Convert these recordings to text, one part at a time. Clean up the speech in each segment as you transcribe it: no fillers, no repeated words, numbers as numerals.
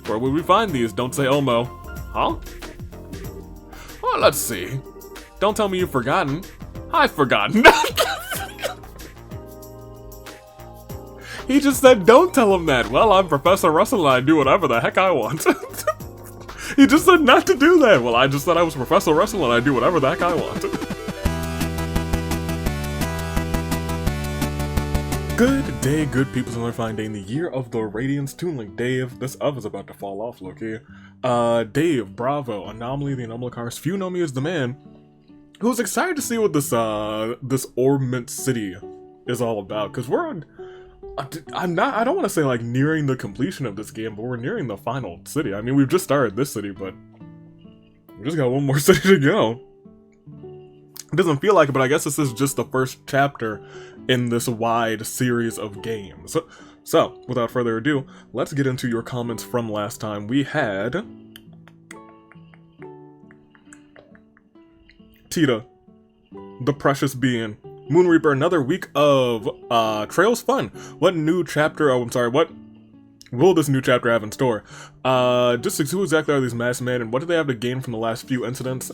Where would we find these? Don't say Elmo. Huh? Well, let's see. Don't tell me you've forgotten. I've forgotten. He just said don't tell him that. Well, I'm Professor Russell and I do whatever the heck I want. He just said not to do that. Well, I just said I was Professor Russell and I do whatever the heck I want. Good day, good people. Another fine day in the year of the Radiance Toon Link. Dave, this oven's about to fall off, Loki. Dave, Bravo, Anomaly, the Anomalicars, Few know me as the man who's excited to see what this Orbment City is all about. Because we're on, I don't want to say like nearing the completion of this game, but we're nearing the final city. I mean, we've just started this city, but we just got one more city to go. It doesn't feel like it, but I guess this is just the first chapter in this wide series of games. So, without further ado, let's get into your comments from last time. We had Tita, the precious being, Moonreaper, another week of Trails Fun. What new chapter, what will this new chapter have in store? Just who exactly are these masked men, and what do they have to gain from the last few incidents?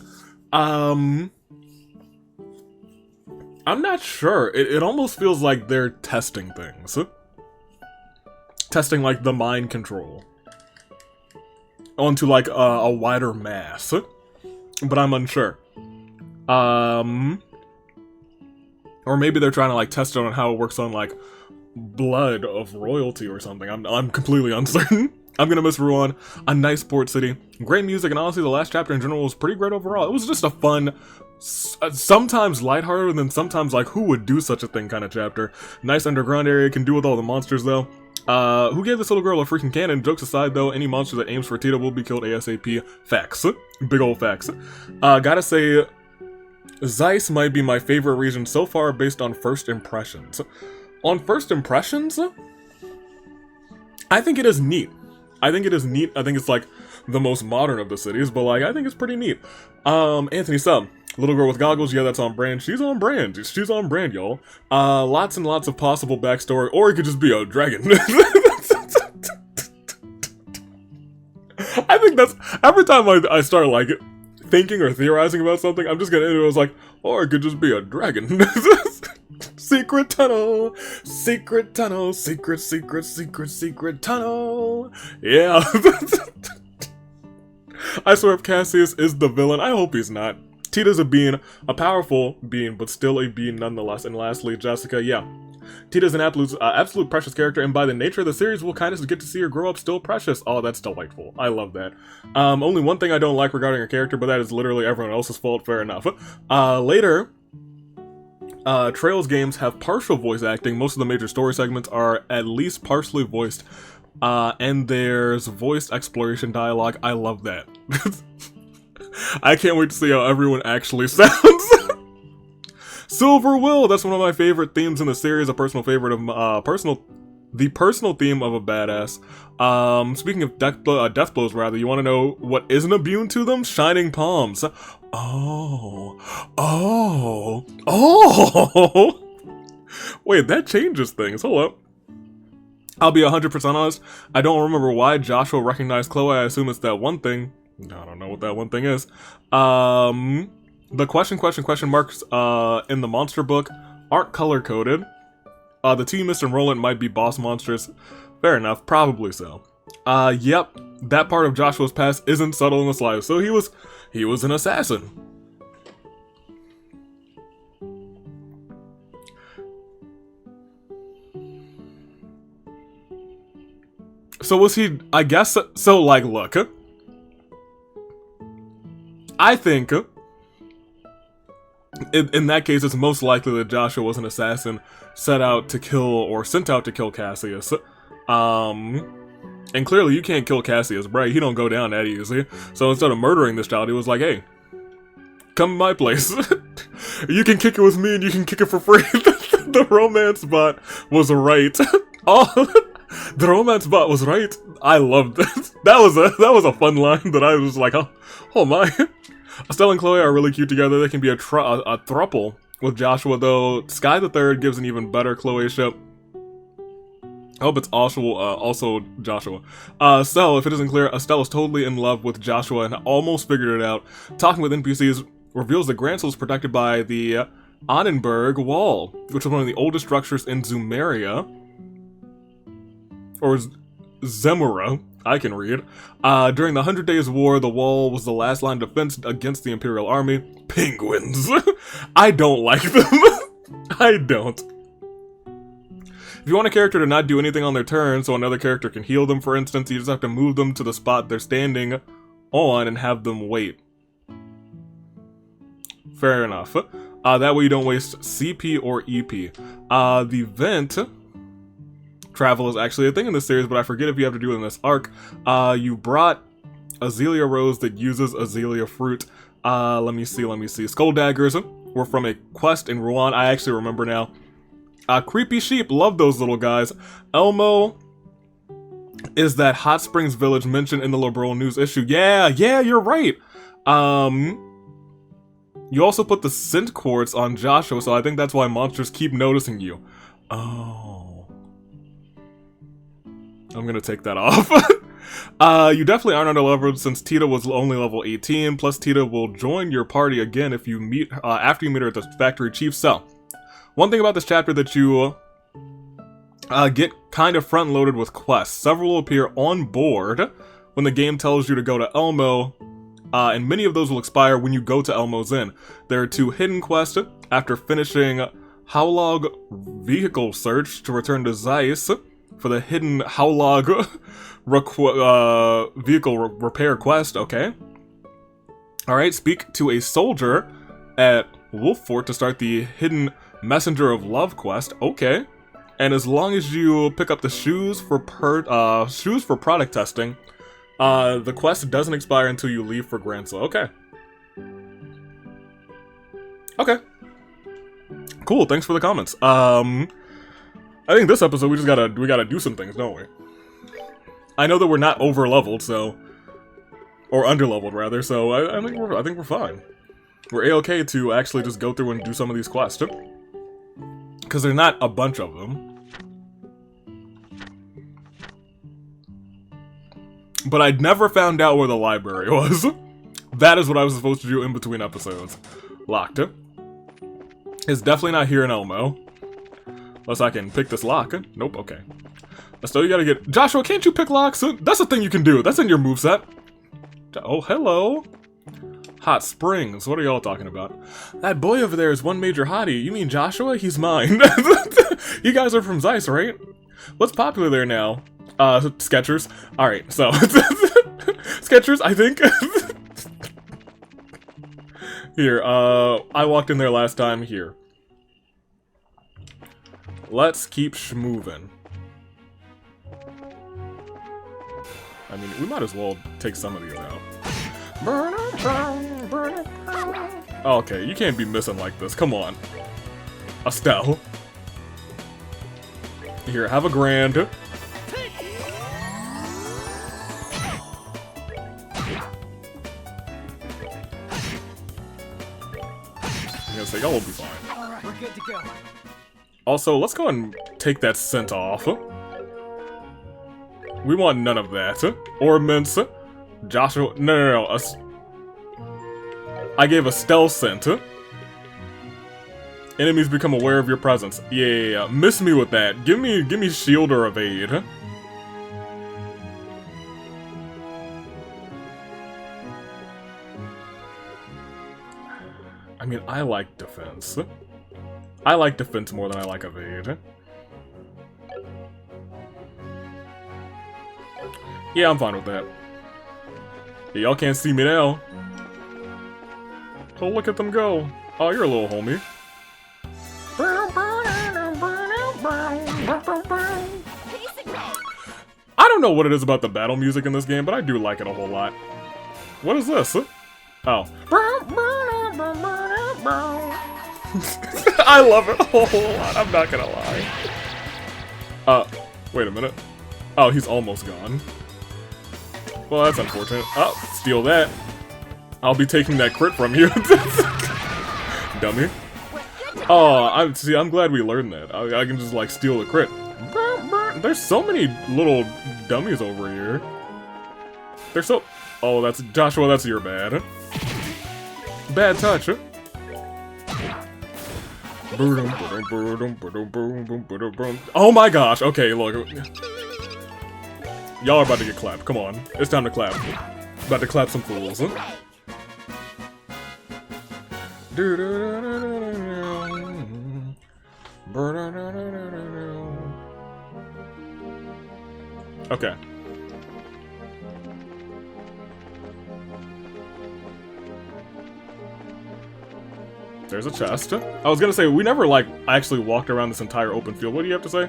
I'm not sure. It almost feels like they're testing things. Testing, like, the mind control onto, like, a wider mass. But I'm unsure. Or maybe they're trying to, like, test it on how it works on, like, blood of royalty or something. I'm completely uncertain. I'm gonna miss Ruan. A nice port city. Great music, and honestly, the last chapter in general was pretty great overall. It was just a fun, sometimes lighthearted, and then sometimes like, who would do such a thing kind of chapter. Nice underground area, can do with all the monsters though. Who gave this little girl a freaking cannon? Jokes aside though, any monster that aims for Tita will be killed ASAP. Facts. Big old facts. Gotta say, Zeiss might be my favorite region so far based on first impressions. On first impressions, I think it is neat. I think it's like the most modern of the cities, but like I think it's pretty neat. Anthony Sub, little girl with goggles, yeah, that's on brand. She's on brand. She's on brand, y'all. Lots and lots of possible backstory, or it could just be a dragon. I think that's every time I start like thinking or theorizing about something, I'm just gonna end it. I was like, or it could just be a dragon. Secret tunnel, secret tunnel, secret tunnel. Yeah. I swear if Cassius is the villain, I hope he's not. Tita's a being, a powerful being, but still a being nonetheless. And lastly, Jessica, yeah. Tita's an absolute precious character, and by the nature of the series, we'll kind of get to see her grow up still precious. Oh, that's delightful. I love that. Only one thing I don't like regarding her character, but that is literally everyone else's fault. Fair enough. Later, Trails games have partial voice acting. Most of the major story segments are at least partially voiced. And there's voiced exploration dialogue. I love that. I can't wait to see how everyone actually sounds. Silver Will, that's one of my favorite themes in the series, a personal favorite of the personal theme of a badass. Speaking of death blows, rather, you want to know what isn't immune to them? Shining palms. Oh. Wait, that changes things. Hold up. I'll be 100% honest. I don't remember why Joshua recognized Chloe. I assume it's that one thing. I don't know what that one thing is. The question marks in the monster book aren't color-coded. The team missed and Roland might be boss monsters. Fair enough, probably so. Yep, that part of Joshua's past isn't subtle in the slightest. So he was an assassin. So was he, I guess, so like, look. I think, in that case, it's most likely that Joshua was an assassin sent out to kill Cassius. And clearly you can't kill Cassius, right? He don't go down that easy. So instead of murdering this child, he was like, hey, come to my place. You can kick it with me and you can kick it for free. The romance bot was right. Oh, the romance bot was right. I loved it. That was a fun line that I was like, oh my. Estelle and Chloe are really cute together. They can be a throuple with Joshua, though. Sky the Third gives an even better Chloe ship. I hope it's also Joshua. So, if it isn't clear, Estelle is totally in love with Joshua and almost figured it out. Talking with NPCs reveals that Grancel is protected by the Annenberg Wall, which is one of the oldest structures in Zumeria. Or Zemura, I can read. During the 100 Days War, the wall was the last line of defense against the Imperial Army. Penguins. I don't like them. I don't. If you want a character to not do anything on their turn so another character can heal them, for instance, you just have to move them to the spot they're standing on and have them wait. Fair enough. That way you don't waste CP or EP. The vent travel is actually a thing in this series, but I forget if you have to do it in this arc. You brought Azalea Rose that uses Azalea Fruit. Let me see. Skull Daggers were from a quest in Rouen. I actually remember now. Creepy Sheep, love those little guys. Elmo is that Hot Springs village mentioned in the Liberal News issue. Yeah, you're right. You also put the scent quartz on Joshua, so I think that's why monsters keep noticing you. Oh. I'm gonna take that off. You definitely aren't under-leveled since Tita was only level 18, plus Tita will join your party again if you meet after you meet her at the factory chief's cell. One thing about this chapter that you get kind of front-loaded with quests. Several will appear on board when the game tells you to go to Elmo, and many of those will expire when you go to Elmo's Inn. There are 2 hidden quests after finishing Howlog Vehicle Search to return to Zeiss for the hidden Howlog Vehicle Repair quest, okay. Alright, speak to a soldier at Wolf Fort to start the hidden Messenger of Love quest, okay. And as long as you pick up the shoes for product testing, the quest doesn't expire until you leave for Grancel. Okay. Okay. Cool, thanks for the comments. I think this episode we gotta do some things, don't we? I know that we're not over-leveled, so... Or under-leveled, rather, so I think we're fine. We're A-okay to actually just go through and do some of these quests. Because there's not a bunch of them. But I'd never found out where the library was. That is what I was supposed to do in between episodes. Locked. It's definitely not here in Elmo. Unless I can pick this lock. Nope, okay. So you gotta get... Joshua, can't you pick locks? That's a thing you can do. That's in your moveset. Oh, hello. Hot Springs. What are y'all talking about? That boy over there is one major hottie. You mean Joshua? He's mine. You guys are from Zeiss, right? What's popular there now? Skechers. Alright, so... Skechers, I think. Here, I walked in there last time. Here. Let's keep schmoovin'. I mean, we might as well take some of these out. Okay, you can't be missing like this. Come on. Estelle. Here, have a grand. I'm gonna say, y'all will be fine. Alright, we're good to go. Also, let's go and take that scent off. We want none of that. Ornaments. Joshua. No. I gave Estelle scent. Enemies become aware of your presence. Yeah. Miss me with that. Give me shield or evade. I mean, I like defense. I like defense more than I like evade. Yeah, I'm fine with that. Yeah, y'all can't see me now. Oh, look at them go. Oh, you're a little homie. I don't know what it is about the battle music in this game, but I do like it a whole lot. What is this? Oh. I love it a whole lot, I'm not gonna lie. Wait a minute. Oh, he's almost gone. Well, that's unfortunate. Oh, steal that. I'll be taking that crit from you. Dummy. Oh, I'm glad we learned that. I can just, like, steal the crit. There's so many little dummies over here. They're so... Oh, that's... Joshua, that's your bad. Bad touch. Oh my gosh. Okay, look. Y'all are about to get clapped. Come on. It's time to clap. About to clap some fools. Okay. There's a chest. I was gonna say, we never, like, actually walked around this entire open field. What do you have to say?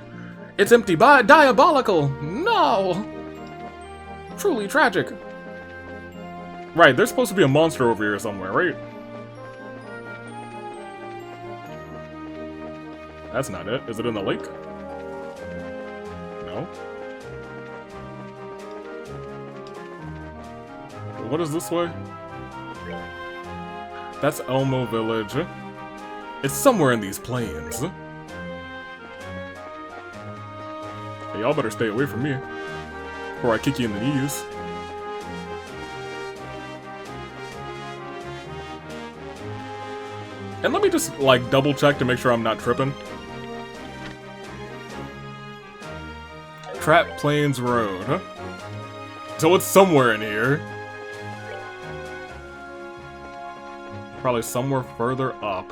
It's empty, diabolical! No! Truly tragic. Right, there's supposed to be a monster over here somewhere, right? That's not it. Is it in the lake? No. What is this way? That's Elmo Village. It's somewhere in these plains. Hey, y'all better stay away from me before I kick you in the knees. And let me just, like, double check to make sure I'm not tripping. Trap Plains Road, huh? So it's somewhere in here. Probably somewhere further up.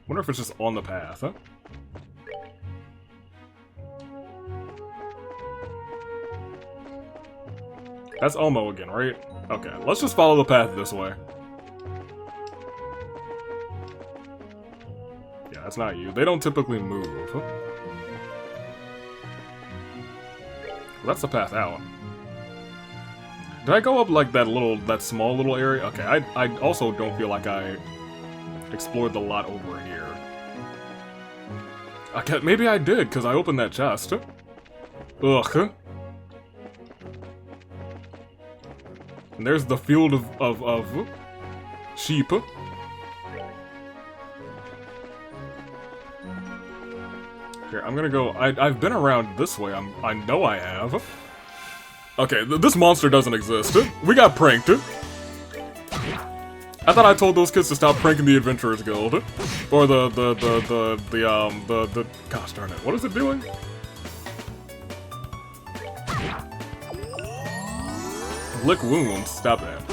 Wonder if it's just on the path, huh? That's Elmo again, right? Okay, let's just follow the path this way. Yeah, that's not you. They don't typically move. Well, that's the path out. Did I go up like that small little area? Okay, I also don't feel like I explored the lot over here. Okay, maybe I did, because I opened that chest. Ugh. And there's the field of sheep. Here, I'm gonna go. I've been around this way. I know I have. Okay, this monster doesn't exist. We got pranked. I thought I told those kids to stop pranking the Adventurers Guild, or the gosh darn it, what is it doing? Lick wounds. Stop that.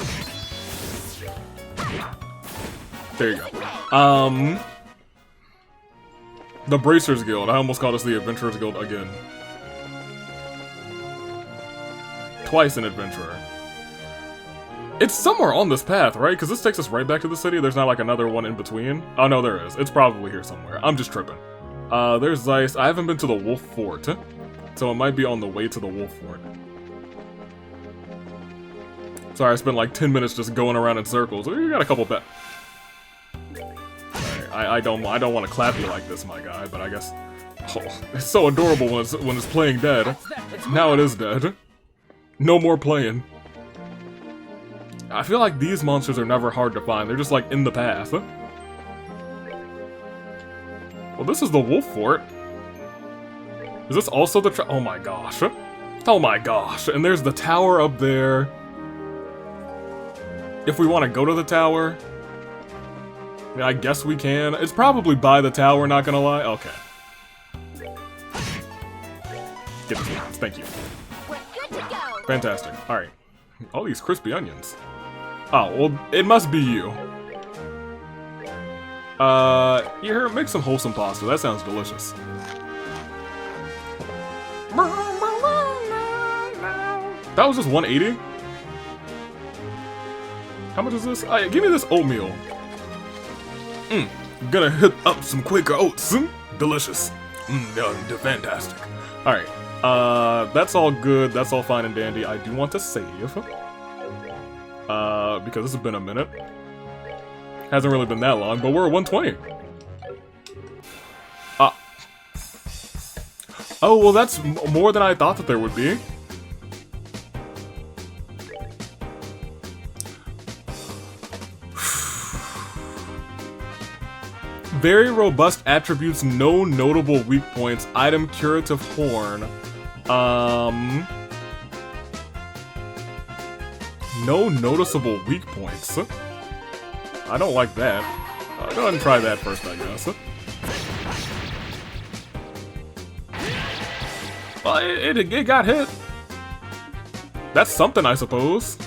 There you go. The Bracers Guild. I almost called us the Adventurers Guild again. Twice an adventurer. It's somewhere on this path, right? Because this takes us right back to the city. There's not like another one in between. Oh no, there is. It's probably here somewhere. I'm just tripping. There's Zeiss. I haven't been to the Wolf Fort, so it might be on the way to the Wolf Fort. Sorry, I spent like 10 minutes just going around in circles. You got a couple bet. I don't want to clap you like this, my guy, but I guess it's so adorable when it's playing dead. Now it is dead. No more playing. I feel like these monsters are never hard to find. They're just like in the path. Well, this is the Wolf Fort. Is this also the oh my gosh. Oh my gosh. And there's the tower up there. If we want to go to the tower, I guess we can. It's probably by the tower, not gonna lie. Okay. Get this onions, thank you. We're good to go. Fantastic. Alright. All these crispy onions. Oh, well, it must be you. Here, make some wholesome pasta. That sounds delicious. That was just 180? How much is this? Give me this oatmeal. I'm gonna hit up some Quaker oats. Delicious. Fantastic. Alright. That's all good. That's all fine and dandy. I do want to save. Because this has been a minute. Hasn't really been that long, but we're at 120. Oh, well, that's more than I thought that there would be. very robust attributes, no notable weak points. Item curative horn. No noticeable weak points. I don't like that. Go ahead and try that first, I guess. Well, it got hit. That's something, I suppose.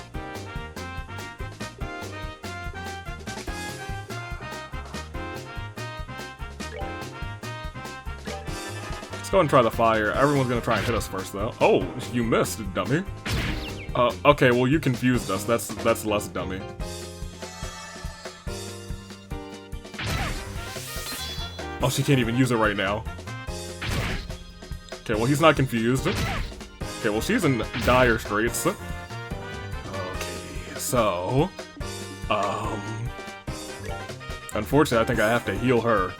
Let's go and try the fire. Everyone's gonna try and hit us first, though. Oh, you missed, dummy. Okay, well, you confused us. That's less dummy. Oh, she can't even use it right now. Okay, well, he's not confused. Okay, well, she's in dire straits. Okay, so... Unfortunately, I think I have to heal her.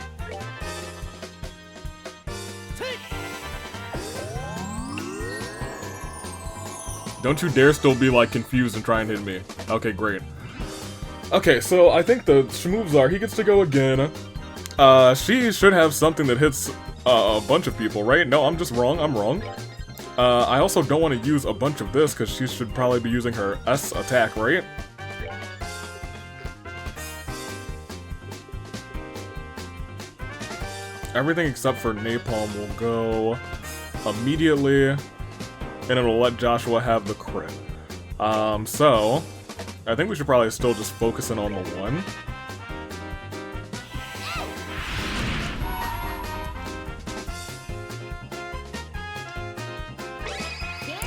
Don't you dare still be, like, confused and try and hit me. Okay, great. Okay, so I think the moves are, he gets to go again. She should have something that hits a bunch of people, right? No, I'm just wrong. I'm wrong. I also don't want to use a bunch of this, because she should probably be using her S attack, right? Everything except for Napalm will go immediately, and it'll let Joshua have the crit. So, I think we should probably still just focus in on the one.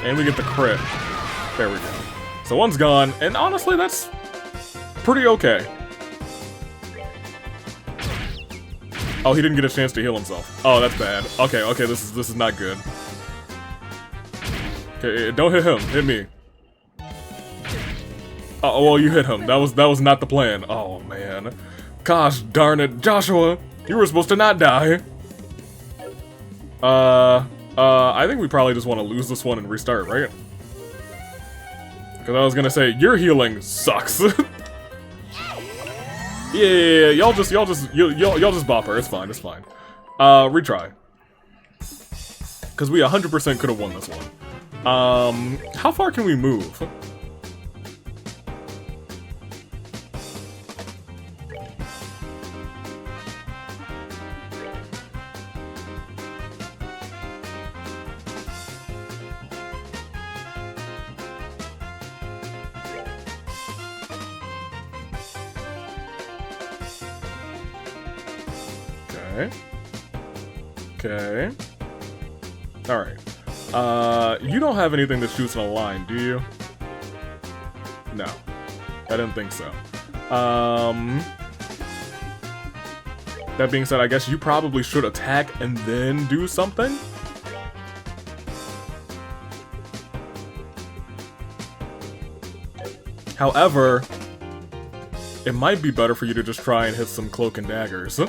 And we get the crit. There we go. So one's gone, and honestly, that's pretty okay. Oh, he didn't get a chance to heal himself. Oh, that's bad. Okay, okay, this is not good. Okay, don't hit him. Hit me. Oh, well, you hit him. That was not the plan. Oh man. Gosh darn it, Joshua! You were supposed to not die. I think we probably just want to lose this one and restart, right? Because I was gonna say your healing sucks. Yeah, y'all just bop her. It's fine. It's fine. Retry. Because we 100% could have won this one. How far can we move? Okay. Alright. You don't have anything that shoots in a line, do you? No. I didn't think so. That being said, I guess you probably should attack and then do something? However, it might be better for you to just try and hit some cloak and daggers.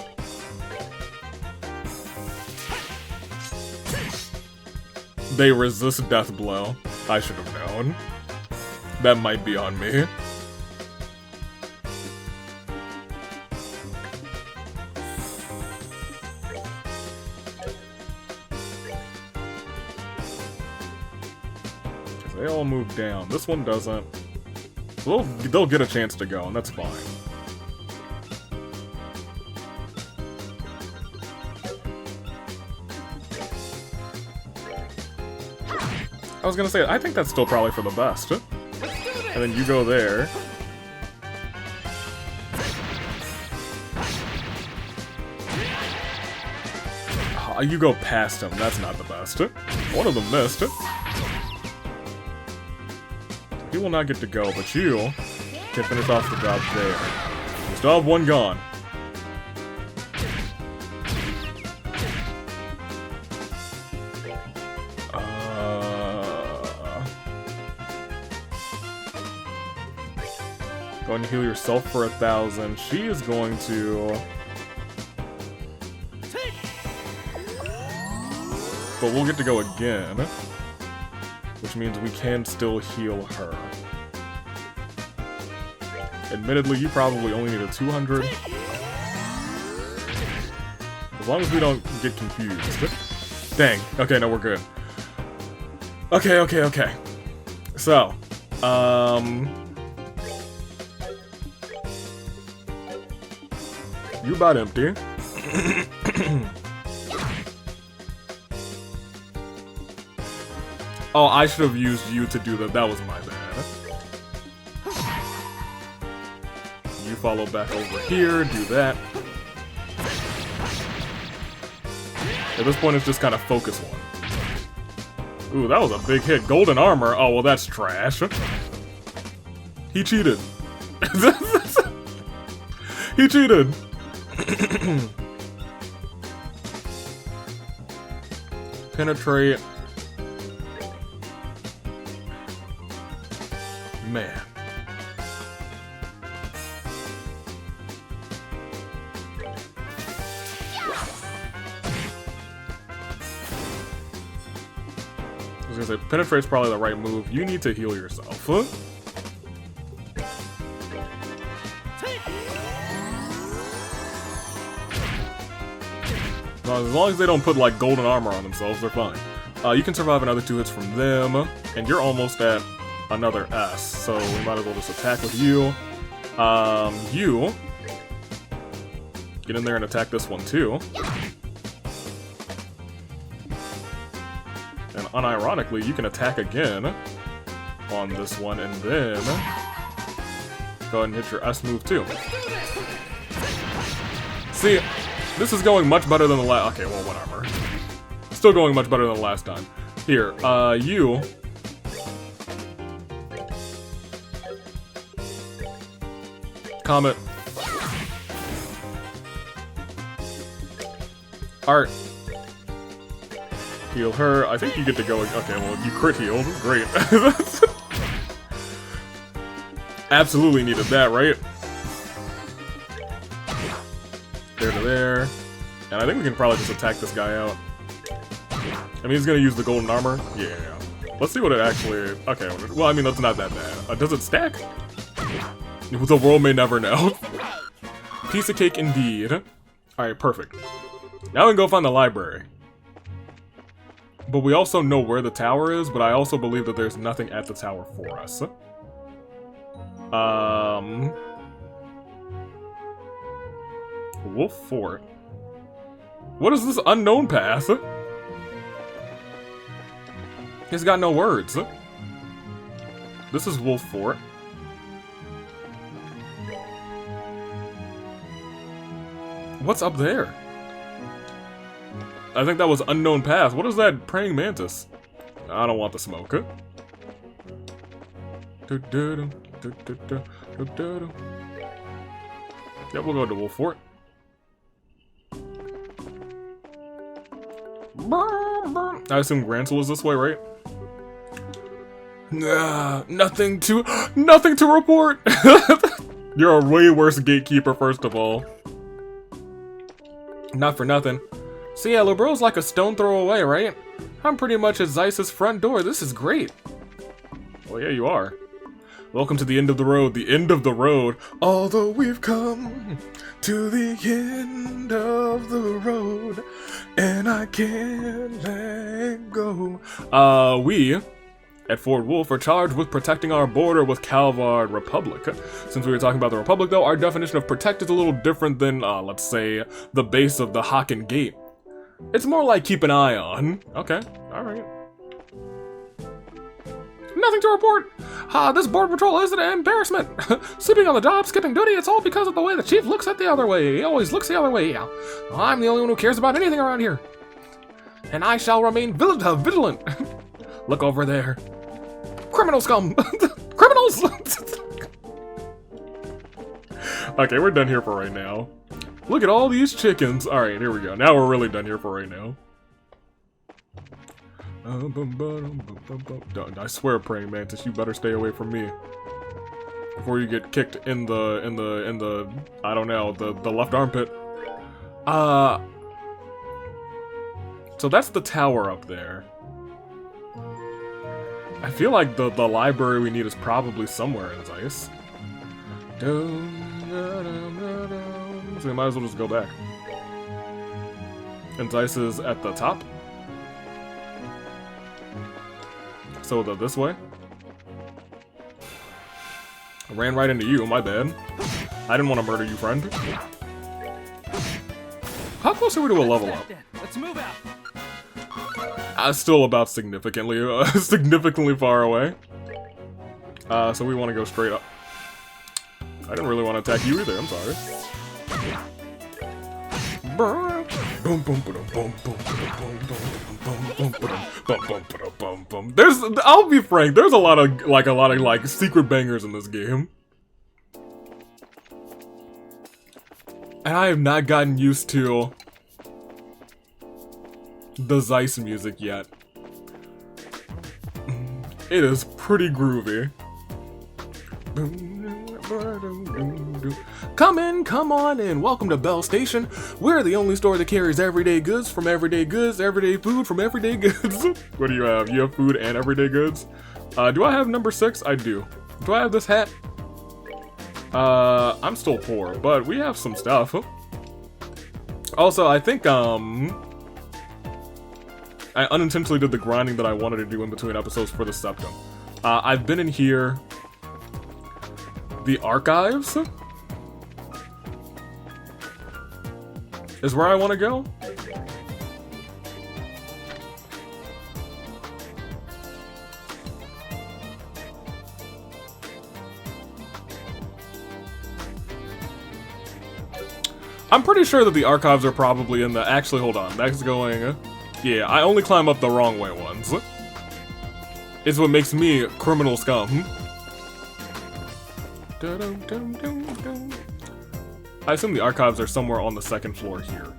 They resist death blow. I should have known. That might be on me. They all move down. This one doesn't. They'll get a chance to go, and that's fine. I was gonna say, I think that's still probably for the best. And then you go there. Oh, you go past him, that's not the best. One of them missed. He will not get to go, but you can finish off the job there. You still have one gone. Go and heal yourself for 1,000. She is going to... But we'll get to go again. Which means we can still heal her. Admittedly, you probably only need a 200. As long as we don't get confused. Dang. Okay, no, we're good. Okay. So, you about empty. Oh, I should have used you to do that. That was my bad. You follow back over here, do that. At this point, it's just kind of focus one. Ooh, that was a big hit. Golden armor. Oh, well, that's trash. He cheated. He cheated. Penetrate. Man. I was gonna say, penetrate's probably the right move. You need to heal yourself. Huh? As long as they don't put, like, golden armor on themselves, they're fine. You can survive another 2 hits from them, and you're almost at another S, so we might as well just attack with you. You get in there and attack this one, too. And unironically, you can attack again on this one, and then go ahead and hit your S move, too. See, this is going much better than the last. Okay, well, whatever. Still going much better than the last time. Here, you. Comet. Art. Heal her. I think you get to go. Okay, well, you crit healed. Great. Absolutely needed that, right? There to there. And I think we can probably just attack this guy out. I mean, he's gonna use the golden armor. Yeah. Let's see what it actually... Okay, well, I mean, that's not that bad. Does it stack? The world may never know. Piece of cake indeed. Alright, perfect. Now we can go find the library. But we also know where the tower is, but I also believe that there's nothing at the tower for us. Wolf Fort. What is this unknown path? He's got no words. This is Wolf Fort. What's up there? I think that was unknown path. What is that praying mantis? I don't want the smoke. Yeah, we'll go to Wolf Fort. I assume Grancel is this way, right? Nothing to report. You're a way worse gatekeeper, first of all. Not for nothing. So yeah, Lubro's like a stone throw away, right? I'm pretty much at Zeiss's front door. This is great. Well, yeah, you are. Welcome to the end of the road. The end of the road. Although we've come to the end of the road, and I can't let go. We at Fort Wolf are charged with protecting our border with Calvard Republic. Since we were talking about the Republic, though, our definition of protect is a little different than, let's say, the base of the Haken Gate. It's more like keep an eye on. Okay, alright. Nothing to report. This border patrol is an embarrassment. Sleeping on the job, skipping duty, it's all because of the way the chief looks at the other way. He always looks the other way. I'm the only one who cares about anything around here. And I shall remain vigilant. Look over there. Criminal scum! Criminals! Okay, we're done here for right now. Look at all these chickens. Alright, here we go. Now we're really done here for right now. I swear, praying mantis, you better stay away from me. Before you get kicked in the I don't know, the left armpit. So that's the tower up there. I feel like the library we need is probably somewhere in Zeiss. So we might as well just go back. And Dice is at the top. So this way. I ran right into you, my bad. I didn't want to murder you, friend. How close are we to a level up? Let's move out. Still about significantly far away. So we want to go straight up. I didn't really want to attack you either, I'm sorry. I'll be frank, there's a lot of secret bangers in this game. And I have not gotten used to the Zeiss music yet. It is pretty groovy. Come on in. Welcome to Bell Station. We're the only store that carries everyday goods, everyday food from everyday goods. What do you have? You have food and everyday goods? Do I have number 6? I do. Do I have this hat? I'm still poor, but we have some stuff. Also, I think, I unintentionally did the grinding that I wanted to do in between episodes for the Septum. I've been in here. The archives is where I want to go. I'm pretty sure that the archives are probably in the... Actually, hold on. That's going... Yeah, I only climb up the wrong way ones. It's what makes me criminal scum. I assume the archives are somewhere on the 2nd floor here.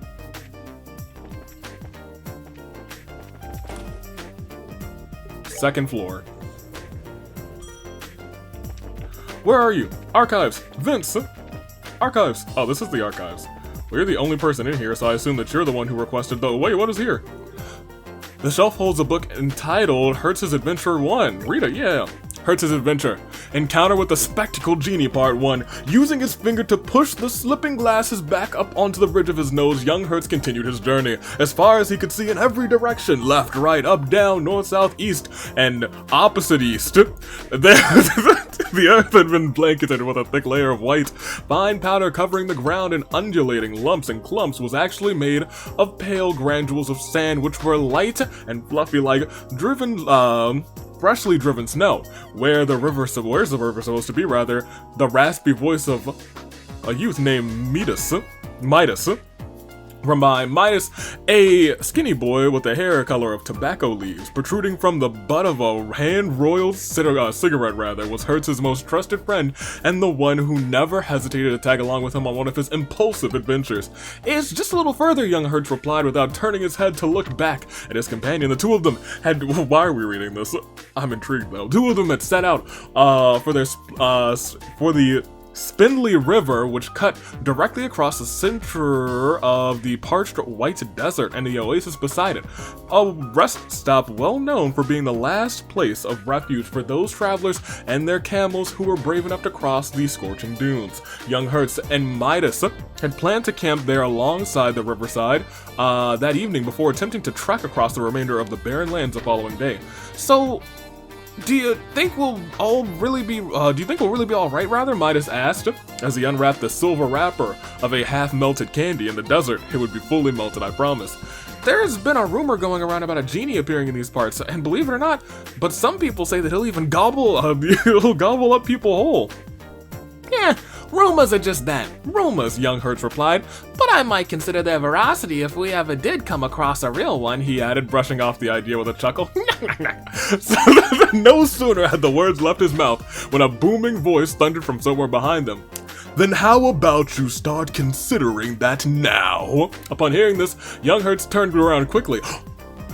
Second floor. Where are you? Archives! Vince! Archives! Oh, this is the archives. Well, you're the only person in here, so I assume that you're the one who requested the... Wait, what is here? The shelf holds a book entitled Hertz's Adventure 1. Read it, yeah. Hertz's Adventure. Encounter with the Spectacled Genie Part 1. Using his finger to push the slipping glasses back up onto the bridge of his nose, young Hertz continued his journey. As far as he could see in every direction, left, right, up, down, north, south, east, and opposite east. The earth had been blanketed with a thick layer of white. Fine powder covering the ground in undulating lumps and clumps was actually made of pale granules of sand, which were light and fluffy like freshly driven snow. Where's the river supposed to be, rather? The raspy voice of a youth named Midas. Remind Midas, a skinny boy with the hair color of tobacco leaves, protruding from the butt of a hand-roiled cigarette, was Hertz's most trusted friend and the one who never hesitated to tag along with him on one of his impulsive adventures. It's just a little further, young Hertz replied without turning his head to look back at his companion. The two of them had... Why are we reading this? I'm intrigued, though. Two of them had set out for the Spindly River, which cut directly across the center of the parched white desert and the oasis beside it. A rest stop well known for being the last place of refuge for those travelers and their camels who were brave enough to cross the scorching dunes. Young Hertz and Midas had planned to camp there alongside the riverside that evening before attempting to trek across the remainder of the barren lands the following day. So, do you think we'll really be all right, rather? Midas asked, as he unwrapped the silver wrapper of a half-melted candy. In the desert, it would be fully melted, I promise. There's been a rumor going around about a genie appearing in these parts, and believe it or not, but some people say that he'll even gobble up people whole. Yeah, rumors are just that. Rumors, young Hertz replied, but I might consider their veracity if we ever did come across a real one, he added, brushing off the idea with a chuckle. So no sooner had the words left his mouth when a booming voice thundered from somewhere behind them. Then how about you start considering that now? Upon hearing this, young Hertz turned around quickly,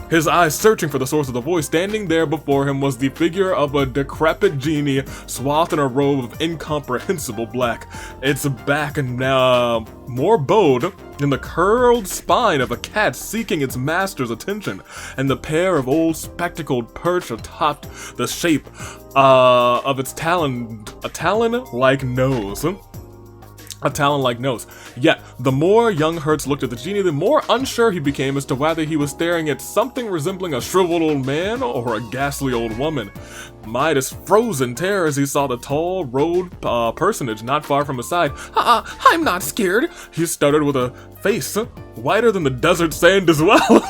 his eyes searching for the source of the voice. Standing there before him was the figure of a decrepit genie, swathed in a robe of incomprehensible black. Its back now more bowed than the curled spine of a cat seeking its master's attention, and the pair of old spectacled perch atop the shape of its talon-like nose. a talon-like nose. Yet, the more young Hertz looked at the genie, the more unsure he became as to whether he was staring at something resembling a shriveled old man or a ghastly old woman. Midas froze in terror as he saw the tall, robed personage not far from his side. I'm not scared, he stuttered with a face whiter than the desert sand as well.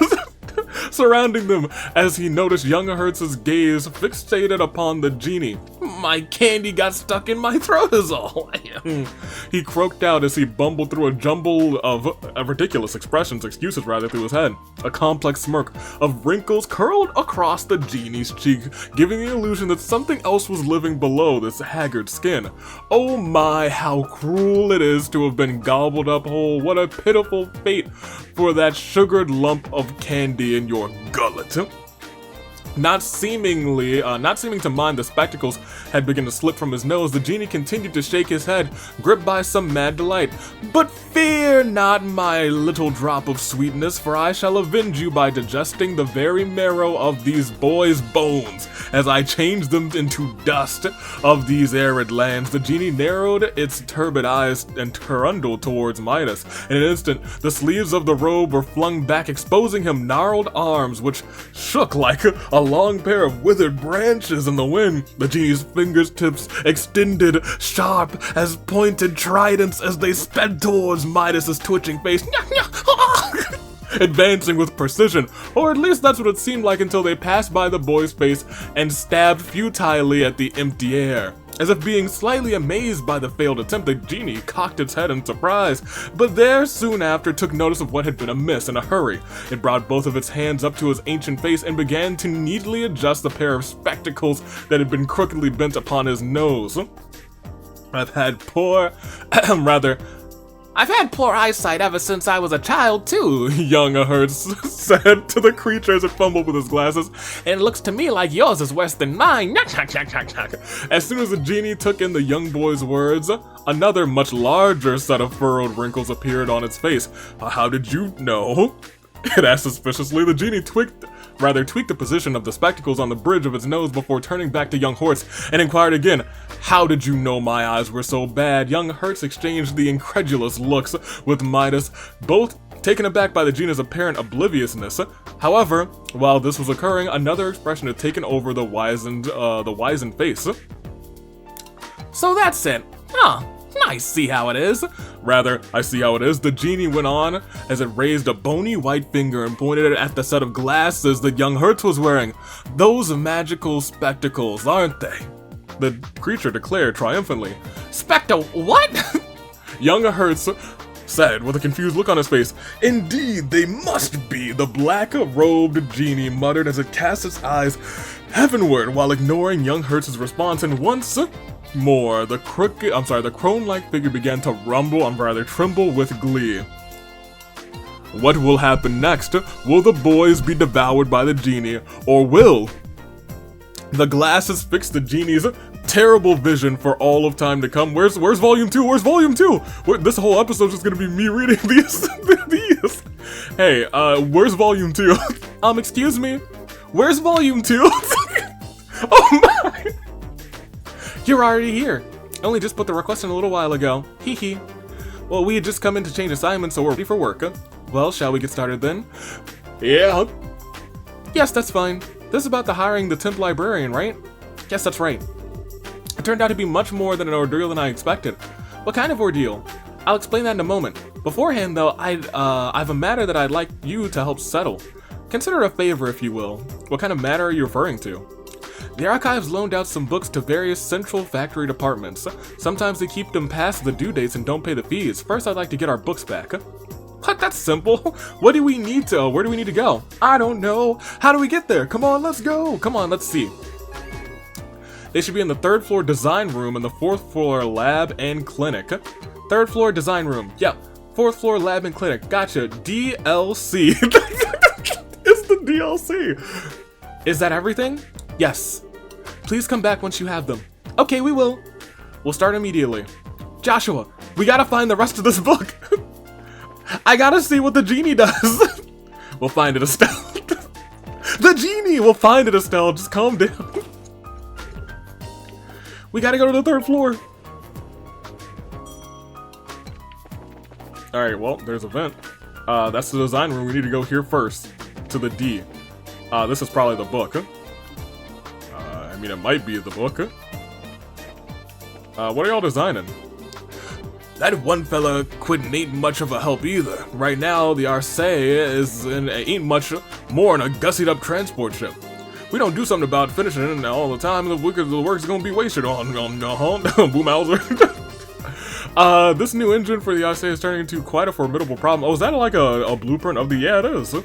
Surrounding them as he noticed young Hertz's gaze fixated upon the genie. My candy got stuck in my throat is all. He croaked out as he bumbled through a jumble of ridiculous excuses through his head. A complex smirk of wrinkles curled across the genie's cheek, giving the illusion that something else was living below this haggard skin. Oh my, how cruel it is to have been gobbled up whole. What a pitiful fate for that sugared lump of candy in your gullet. Not seeming to mind the spectacles had begun to slip from his nose, the genie continued to shake his head, gripped by some mad delight. But fear not, my little drop of sweetness, for I shall avenge you by digesting the very marrow of these boys' bones, as I change them into dust of these arid lands. The genie narrowed its turbid eyes and trundled towards Midas. In an instant, the sleeves of the robe were flung back, exposing him gnarled arms, which shook like a long pair of withered branches in the wind. The genie's fingertips extended sharp as pointed tridents as they sped towards Midas's twitching face, advancing with precision, or at least that's what it seemed like until they passed by the boy's face and stabbed futilely at the empty air. As if being slightly amazed by the failed attempt, the genie cocked its head in surprise, but there soon after took notice of what had been amiss in a hurry. It brought both of its hands up to his ancient face and began to neatly adjust the pair of spectacles that had been crookedly bent upon his nose. I've had poor eyesight ever since I was a child, too, young Hertz said to the creature as it fumbled with his glasses. And it looks to me like yours is worse than mine. As soon as the genie took in the young boy's words, another much larger set of furrowed wrinkles appeared on its face. How did you know? It asked suspiciously. The genie tweaked the position of the spectacles on the bridge of its nose before turning back to young Hertz and inquired again, how did you know my eyes were so bad? Young Hertz exchanged the incredulous looks with Midas, both taken aback by the genie's apparent obliviousness. However, while this was occurring, another expression had taken over the wizened face. So that's it. I see how it is. Rather, I see how it is, the genie went on as it raised a bony white finger and pointed it at the set of glasses that young Hertz was wearing. Those magical spectacles, aren't they? The creature declared triumphantly. Spectre what? Young Hertz said with a confused look on his face. Indeed, they must be, the black-robed genie muttered as it cast its eyes heavenward while ignoring young Hertz's response, and once more, the crone-like figure began to tremble with glee. What will happen next? Will the boys be devoured by the genie, or will the glasses fix the genie's terrible vision for all of time to come? Where's volume 2? Where's volume 2? This whole episode's just gonna be me reading these. Hey, where's volume 2? Excuse me? Where's volume 2? Oh my! You're already here. I only just put the request in a little while ago. Hee hee. Well, we had just come in to change assignments, so we're ready for work. Well, shall we get started then? Yeah. Yes, that's fine. This is about the hiring the temp librarian, right? Yes, that's right. It turned out to be much more than an ordeal than I expected. What kind of ordeal? I'll explain that in a moment. Beforehand, though, I've a matter that I'd like you to help settle. Consider it a favor, if you will. What kind of matter are you referring to? The archives loaned out some books to various central factory departments. Sometimes they keep them past the due dates and don't pay the fees. First, I'd like to get our books back. What? That's simple. Where do we need to go? I don't know. How do we get there? Come on, let's go. Come on, let's see. They should be in the 3rd floor design room and the 4th floor lab and clinic. 3rd floor design room. Yep. 4th floor lab and clinic. Gotcha. DLC. It's the DLC. Is that everything? Yes. Please come back once you have them. Okay, we will. We'll start immediately. Joshua, we gotta find the rest of this book. I gotta see what the genie does. We'll find it, Estelle. The genie! We'll find it, Estelle. Just calm down. We gotta go to the 3rd floor. Alright, well, there's a vent. That's the design room. We need to go here first. To the D. This is probably the book. I mean, it might be the book. What are y'all designing? That one fella ain't much of a help either. Right now, the Arce ain't much more than a gussied up transport ship. We don't do something about finishing it all the time, the work's gonna be wasted on Boomhauser. This new engine for the Arce is turning into quite a formidable problem. Oh, is that like a blueprint of the... Yeah, it is.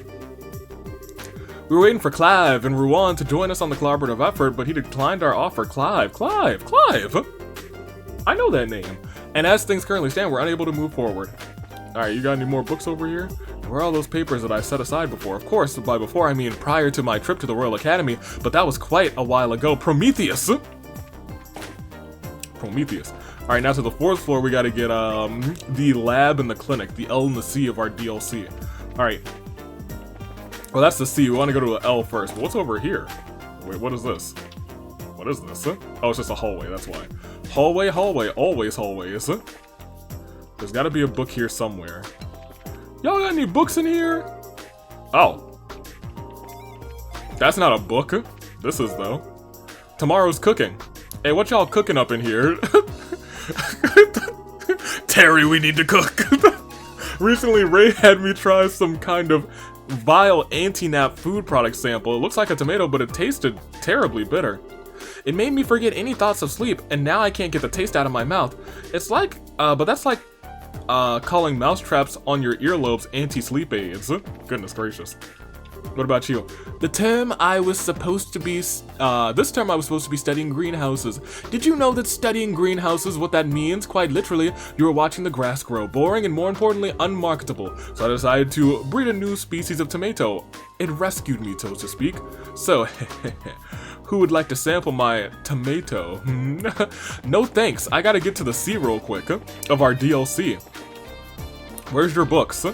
We were waiting for Clive and Ruan to join us on the collaborative effort, but he declined our offer. Clive! I know that name. And as things currently stand, we're unable to move forward. Alright, you got any more books over here? And where are all those papers that I set aside before? Of course, by before I mean prior to my trip to the Royal Academy, but that was quite a while ago. Prometheus! Alright, now to the 4th floor, we gotta get the lab and the clinic, the L and the C of our DLC. Alright. Well, that's the C. We want to go to the L first. But what's over here? Wait, what is this? What is this? Oh, it's just a hallway, that's why. Hallway, always hallways. There's gotta be a book here somewhere. Y'all got any books in here? Oh. That's not a book. This is, though. Tomorrow's cooking. Hey, what y'all cooking up in here? Terry, we need to cook. Recently, Ray had me try some kind of vile anti-nap food product sample. It looks like a tomato, but it tasted terribly bitter. It made me forget any thoughts of sleep, and now I can't get the taste out of my mouth. It's like, but that's like, calling mousetraps on your earlobes anti-sleep aids. Goodness gracious. What about you? This term I was supposed to be studying greenhouses. Did you know that studying greenhouses, what that means? Quite literally, you are watching the grass grow, boring and more importantly, unmarketable. So I decided to breed a new species of tomato. It rescued me, so to speak. So, who would like to sample my tomato? No thanks, I gotta get to the C real quick of our DLC. Where's your books?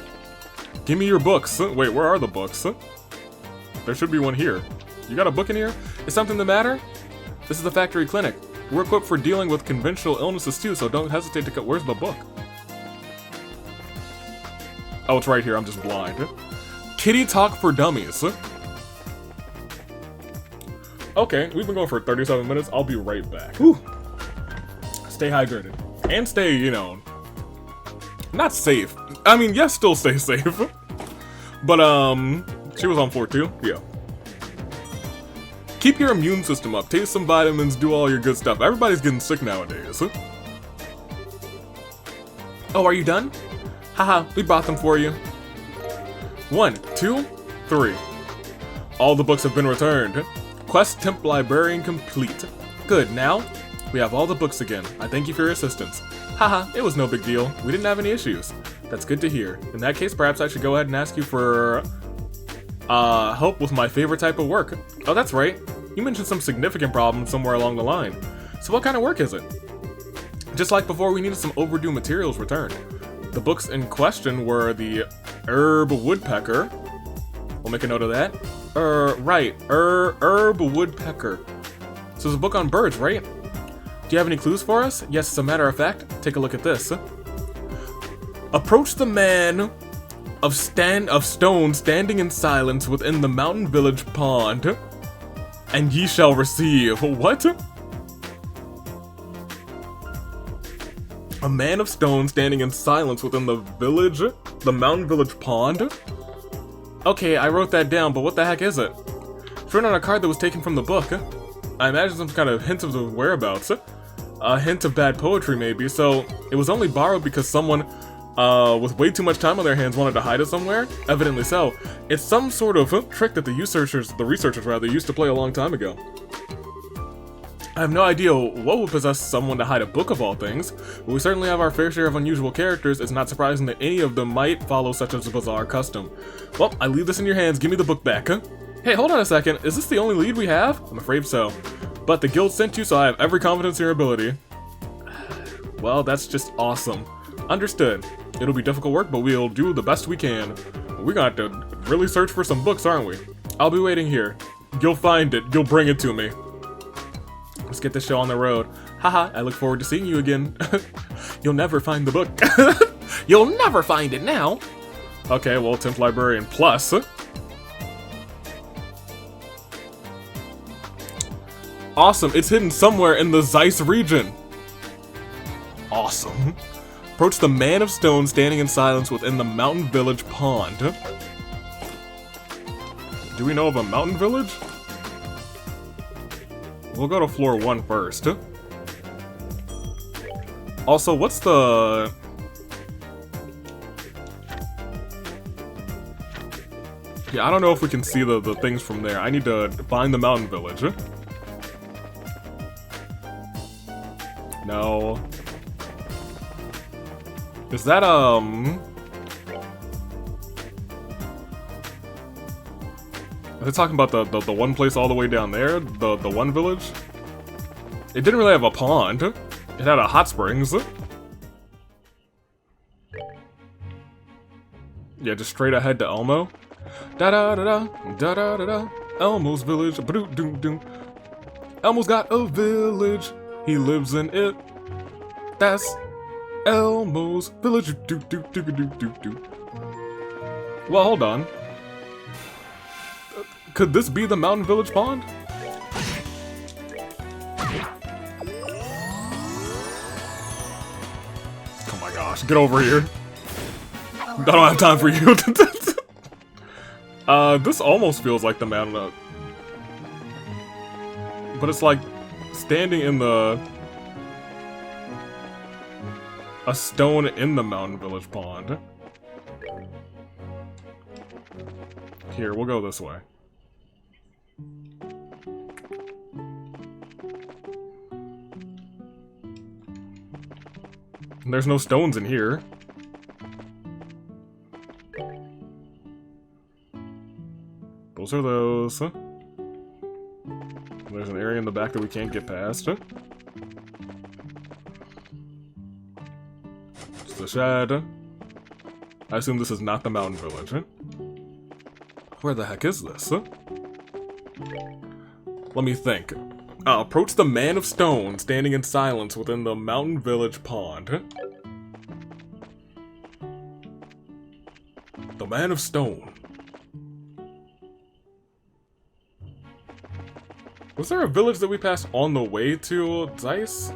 Give me your books. Wait, where are the books? There should be one here. You got a book in here? Is something the matter? This is the factory clinic. We're equipped for dealing with conventional illnesses too, so don't hesitate to cut. Where's the book? Oh, it's right here. I'm just blind. Kitty Talk for Dummies. Okay, we've been going for 37 minutes. I'll be right back. Whew. Stay hydrated. And stay, you know, not safe. I mean, yes, still stay safe. But, she was on 4 too? Yeah. Keep your immune system up. Take some vitamins, do all your good stuff. Everybody's getting sick nowadays. Oh, are you done? Haha, we brought them for you. 1, 2, 3. All the books have been returned. Quest Temp Librarian complete. Good, now we have all the books again. I thank you for your assistance. Haha, it was no big deal. We didn't have any issues. That's good to hear. In that case, perhaps I should go ahead and ask you for help with my favorite type of work. Oh, that's right. You mentioned some significant problems somewhere along the line. So what kind of work is it? Just like before, we needed some overdue materials returned. The books in question were the Herb Woodpecker. We'll make a note of that. Right. Herb Woodpecker. So it's a book on birds, right? Do you have any clues for us? Yes, as a matter of fact, take a look at this. Approach the man of stone standing in silence within the mountain village pond, and ye shall receive. What? A man of stone standing in silence within the mountain village pond? Okay, I wrote that down, but what the heck is it? It's written on a card that was taken from the book. I imagine some kind of hint of the whereabouts. A hint of bad poetry, maybe, so it was only borrowed because someone with way too much time on their hands wanted to hide it somewhere? Evidently so. It's some sort of trick that the researchers used to play a long time ago. I have no idea what would possess someone to hide a book of all things, but we certainly have our fair share of unusual characters. It's not surprising that any of them might follow such a bizarre custom. Well, I leave this in your hands. Give me the book back. Hey, hold on a second. Is this the only lead we have? I'm afraid so. But the guild sent you, so I have every confidence in your ability. Well, that's just awesome. Understood. It'll be difficult work, but we'll do the best we can. We're gonna have to really search for some books, aren't we? I'll be waiting here. You'll find it. You'll bring it to me. Let's get this show on the road. Haha, I look forward to seeing you again. You'll never find the book. You'll never find it now! Okay, well, 10th Librarian Plus. Awesome, it's hidden somewhere in the Zeiss region. Awesome. Approach the Man of Stone standing in silence within the Mountain Village Pond. Do we know of a mountain village? We'll go to floor 1 first. Also, what's the... Yeah, I don't know if we can see the things from there. I need to find the mountain village. No. Is that, Are they talking about the one place all the way down there? The one village? It didn't really have a pond. It had a hot springs. Yeah, just straight ahead to Elmo. Da-da-da-da, da-da-da-da, Elmo's village, ba-doo-doo-doo. Elmo's got a village, he lives in it. That's Elmo's village, do-do-do-do-do-do. Well, hold on. Could this be the Mountain Village Pond? Oh my gosh, get over here. I don't have time for you. This almost feels like the mountain, but it's like standing in a stone in the Mountain Village Pond. Here, we'll go this way. And there's no stones in here. Those are those. There's an area in the back that we can't get past. It's the shed. I assume this is not the mountain village. Where the heck is this? Let me think. Approach the Man of Stone, standing in silence within the Mountain Village Pond. The Man of Stone. Was there a village that we passed on the way to Zeiss?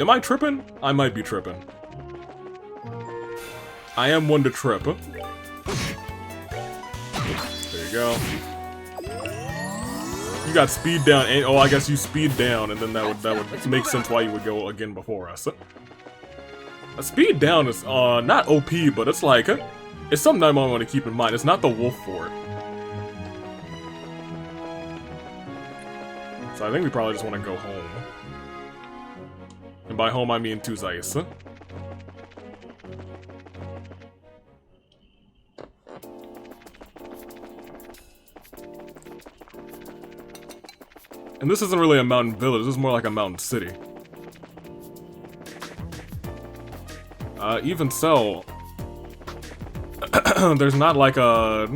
Am I tripping? I might be tripping. I am one to trip. There you go. You got speed down, and oh, I guess you speed down, and then that would make sense why you would go again before us. A speed down is not OP, but it's like it's something I might want to keep in mind. It's not the Wolf Fort, so I think we probably just want to go home. And by home, I mean to Zeiss. And this isn't really a mountain village, this is more like a mountain city. Even so, there's not like a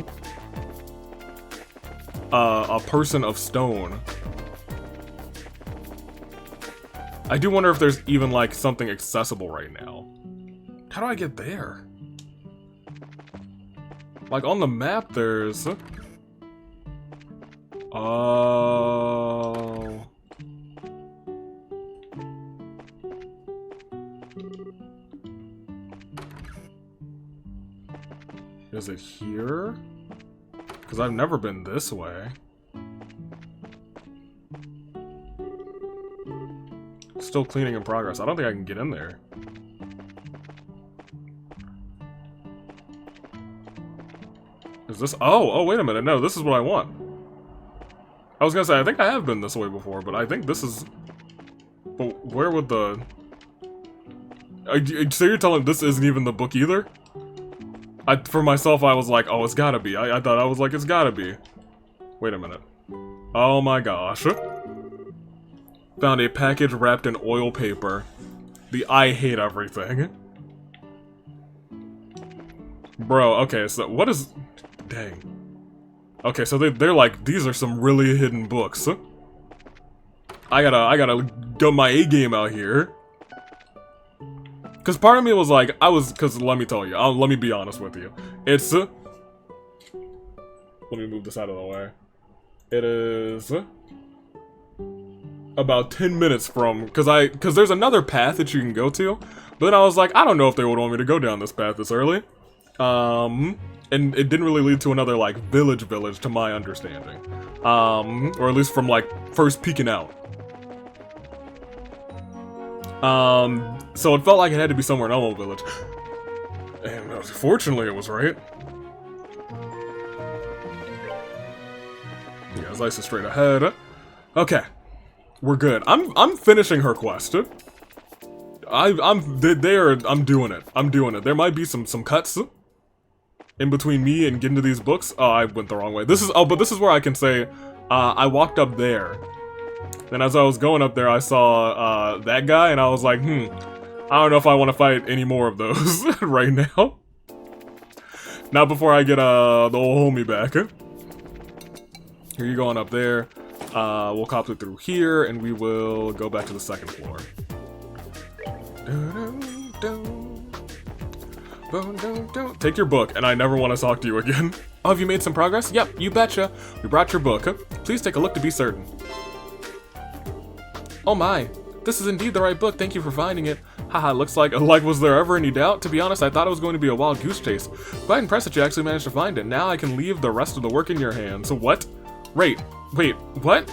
person of stone. I do wonder if there's even like something accessible right now. How do I get there? Like on the map there's... Oh... Is it here? Because I've never been this way. Still cleaning in progress. I don't think I can get in there. Is this... Oh, wait a minute. No, this is what I want. I was gonna say, I think I have been this way before, but I think this is... But where would the... So you're telling me this isn't even the book either? For myself, I was like, oh, it's gotta be. I thought I was like, it's gotta be. Wait a minute. Oh my gosh. Found a package wrapped in oil paper. The I hate everything. Bro, okay, so what is... Dang. Okay, so they're like, these are some really hidden books. I gotta get my A game out here. Cause part of me was like, cause let me tell you, let me be honest with you. It's, let me move this out of the way. It is about 10 minutes from, cause there's another path that you can go to, but then I was like, I don't know if they would want me to go down this path this early. And it didn't really lead to another, like, village to my understanding. Or at least from, like, first peeking out. So it felt like it had to be somewhere in Elmo Village. And fortunately it was right. Yeah, it's nice and straight ahead. Okay. We're good. I'm finishing her quest. I'm doing it. I'm doing it. There might be some cuts in between me and getting to these books. Oh, I went the wrong way. But this is where I can say, I walked up there. And as I was going up there, I saw, that guy, and I was like, I don't know if I want to fight any more of those right now. Not before I get, the old homie back. Here you going up there. We'll copter through here, and we will go back to the second floor. Take your book, and I never want to talk to you again. Oh, have you made some progress? Yep, you betcha. We brought your book. Please take a look to be certain. Oh my, this is indeed the right book. Thank you for finding it. Haha, looks like was there ever any doubt? To be honest, I thought it was going to be a wild goose chase. Quite impressed that you actually managed to find it. Now I can leave the rest of the work in your hands. So what? Wait, what?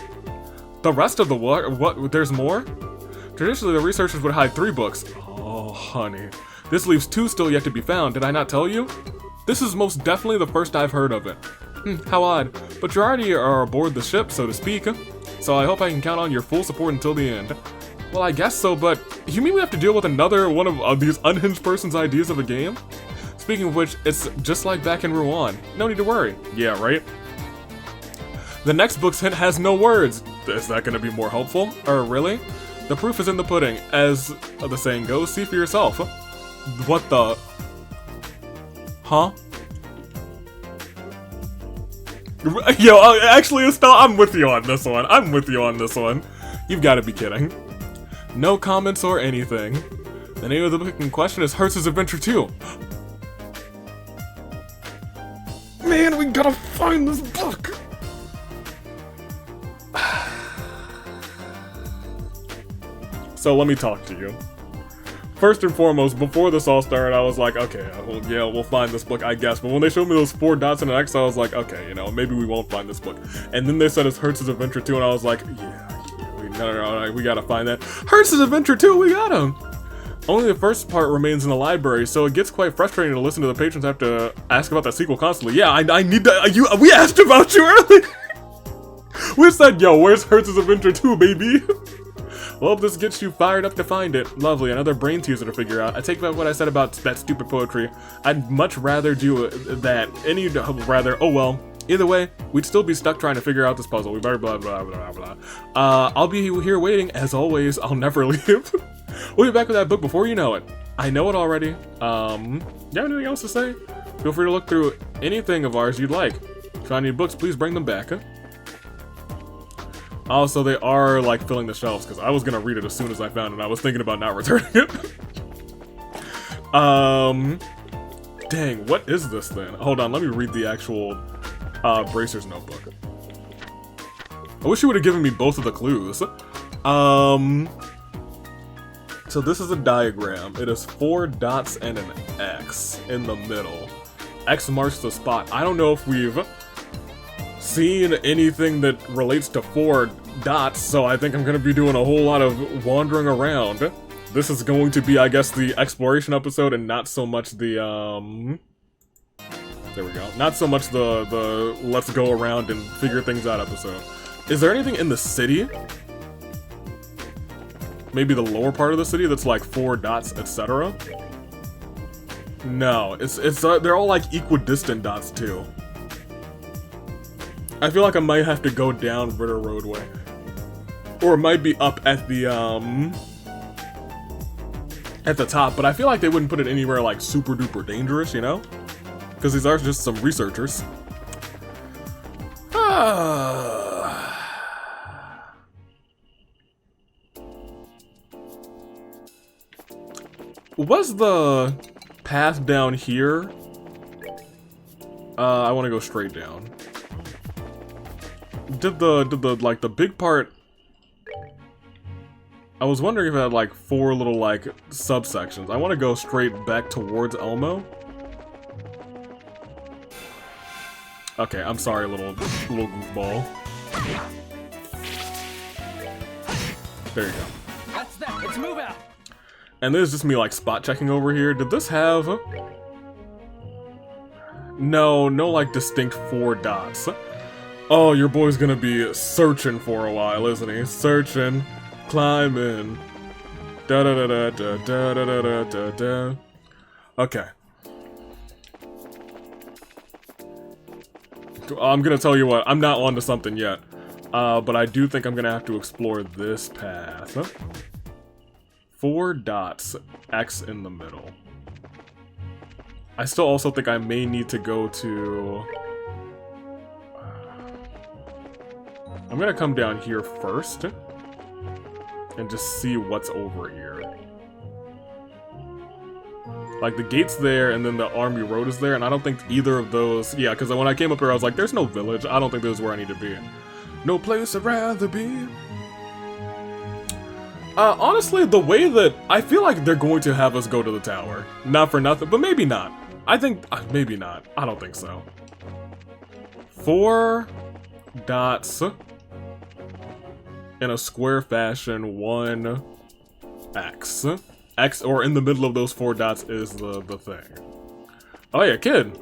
The rest of the work? What? There's more? Traditionally, the researchers would hide 3 books. Oh, honey. This leaves 2 still yet to be found. Did I not tell you? This is most definitely the first I've heard of it. How odd. But you already are aboard the ship, so to speak. So I hope I can count on your full support until the end. Well, I guess so, but you mean we have to deal with another one of these unhinged person's ideas of a game? Speaking of which, it's just like back in Rouen. No need to worry. Yeah, right? The next book's hint has no words. Is that gonna be more helpful? Really? The proof is in the pudding, as the saying goes. See for yourself. What the? Huh? Yo, actually, Estelle, I'm with you on this one. You've got to be kidding. No comments or anything. The name of the book in question is Hertz's Adventure 2. Man, we gotta find this book! So let me talk to you. First and foremost, before this all started, I was like, okay, well, yeah, we'll find this book, I guess. But when they showed me those 4 dots and an X, I was like, okay, you know, maybe we won't find this book. And then they said it's Hertz's Adventure 2, and I was like, no, we gotta find that. Hertz's Adventure 2, we got him! Only the first part remains in the library, so it gets quite frustrating to listen to the patrons have to ask about that sequel constantly. Yeah, I need to, we asked about you earlier! We said, yo, where's Hertz's Adventure 2, baby? Well, if this gets you fired up to find it, lovely, another brain teaser to figure out. I take back what I said about that stupid poetry. I'd much rather do that. Oh well. Either way, we'd still be stuck trying to figure out this puzzle. We better blah, blah, blah, blah. I'll be here waiting, as always. I'll never leave. We'll be back with that book before you know it. I know it already. You have anything else to say? Feel free to look through anything of ours you'd like. If you find any books, please bring them back. Also, they are, like, filling the shelves, because I was gonna read it as soon as I found it, and I was thinking about not returning it. Dang, what is this then? Hold on, let me read the actual, Bracer's notebook. I wish you would have given me both of the clues. So this is a diagram. It is 4 dots and an X in the middle. X marks the spot. I don't know if we've seen anything that relates to 4 dots, so I think I'm gonna be doing a whole lot of wandering around. This is going to be, I guess, the exploration episode and not so much the, there we go. Not so much the let's go around and figure things out episode. Is there anything in the city? Maybe the lower part of the city that's like 4 dots, etc.? No, they're all like equidistant dots too. I feel like I might have to go down Ritter Roadway. Or it might be up at the top, but I feel like they wouldn't put it anywhere like super duper dangerous, you know? Because these are just some researchers. Was the path down here? I want to go straight down. Did the like the big part? I was wondering if it had like 4 little like subsections. I want to go straight back towards Elmo. Okay, I'm sorry, little goofball. There you go. That's that. Let's move out. And this is just me like spot checking over here. Did this have? No like distinct 4 dots. Oh, your boy's gonna be searching for a while, isn't he? Searching, climbing. Da da da da da da da da da da. Okay. I'm gonna tell you what, I'm not onto something yet. But I do think I'm gonna have to explore this path. 4 dots, X in the middle. I still also think I may need to go to... I'm gonna come down here first and just see what's over here. Like, the gate's there, and then the army road is there, and I don't think either of those... Yeah, because when I came up here, I was like, there's no village. I don't think this is where I need to be. No place I'd rather be. Honestly, the way that... I feel like they're going to have us go to the tower. Not for nothing, but maybe not. I think... maybe not. I don't think so. 4 dots in a square fashion, 1 X. X, or in the middle of those 4 dots is the thing. Oh yeah, kid.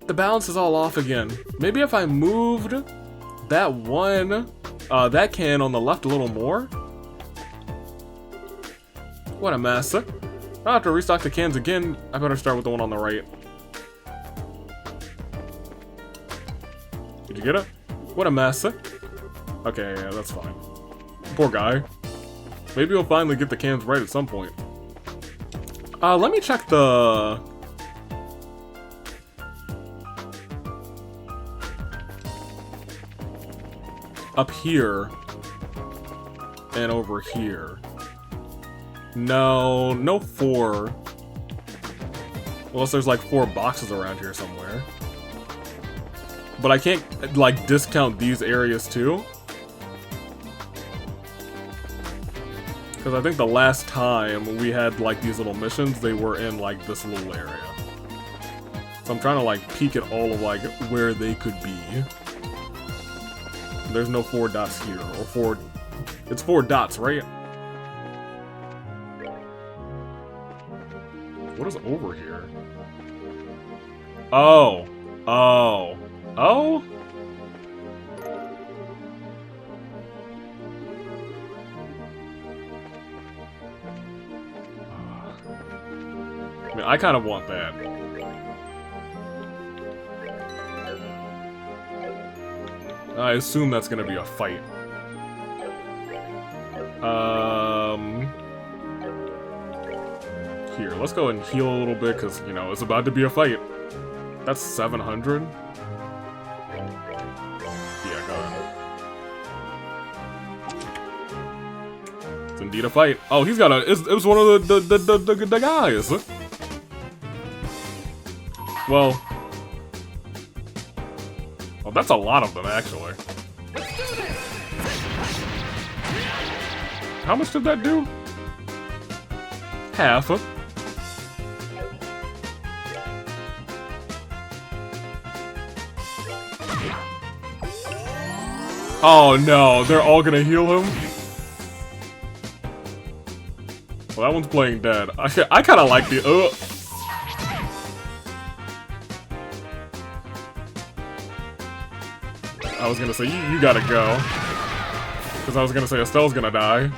The balance is all off again. Maybe if I moved that one, that can on the left a little more. What a mess. I'll have to restock the cans again. I better start with the one on the right. Did you get it? What a mess. Okay, yeah, that's fine. Poor guy. Maybe he'll finally get the cans right at some point. Let me check the... Up here. And over here. No 4. Unless there's like 4 boxes around here somewhere. But I can't, like, discount these areas too. Because I think the last time we had, like, these little missions, they were in, like, this little area. So I'm trying to, like, peek at all of, like, where they could be. There's no 4 dots here, or 4... It's 4 dots, right? What is over here? Oh. Oh. Oh? I mean, I kind of want that. I assume that's gonna be a fight. Here, let's go and heal a little bit, because, you know, it's about to be a fight. That's 700. Yeah, go ahead. It's indeed a fight. Oh, he's got a... It was one of the guys. Well... Oh, that's a lot of them, actually. How much did that do? Half. Oh no, they're all gonna heal him? Well, that one's playing dead. I kinda like the... I was gonna say, you gotta go. Because I was gonna say Estelle's gonna die.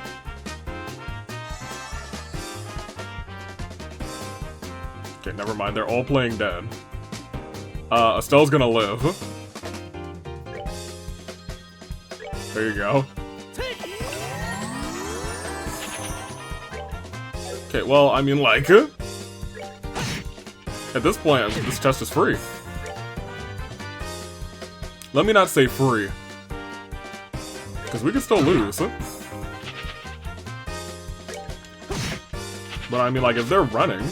Okay, never mind, they're all playing dead. Estelle's gonna live. There you go. Okay, well, I mean, like... At this point, this chest is free. Let me not say free. Because we could still lose. But I mean, like, if they're running...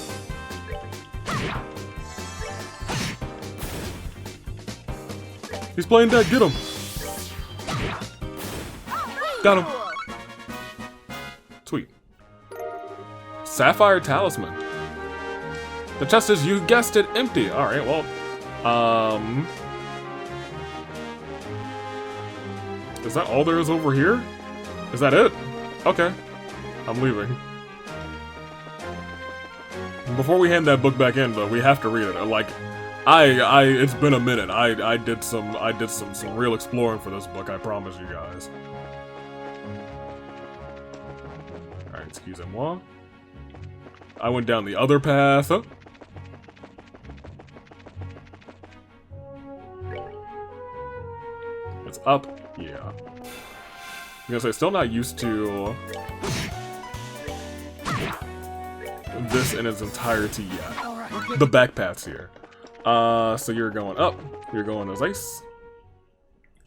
He's playing dead, get him! Got him! Sweet. Sapphire Talisman. The chest is, you guessed it, empty. Alright, well... Is that all there is over here? Is that it? Okay. I'm leaving. Before we hand that book back in, though, we have to read it. Like, it's been a minute. I did some real exploring for this book, I promise you guys. Alright, excusez-moi. I went down the other path. It's up. Yeah. I'm gonna say, still not used to this in its entirety yet. The back paths here. So you're going up. You're going to Zeiss.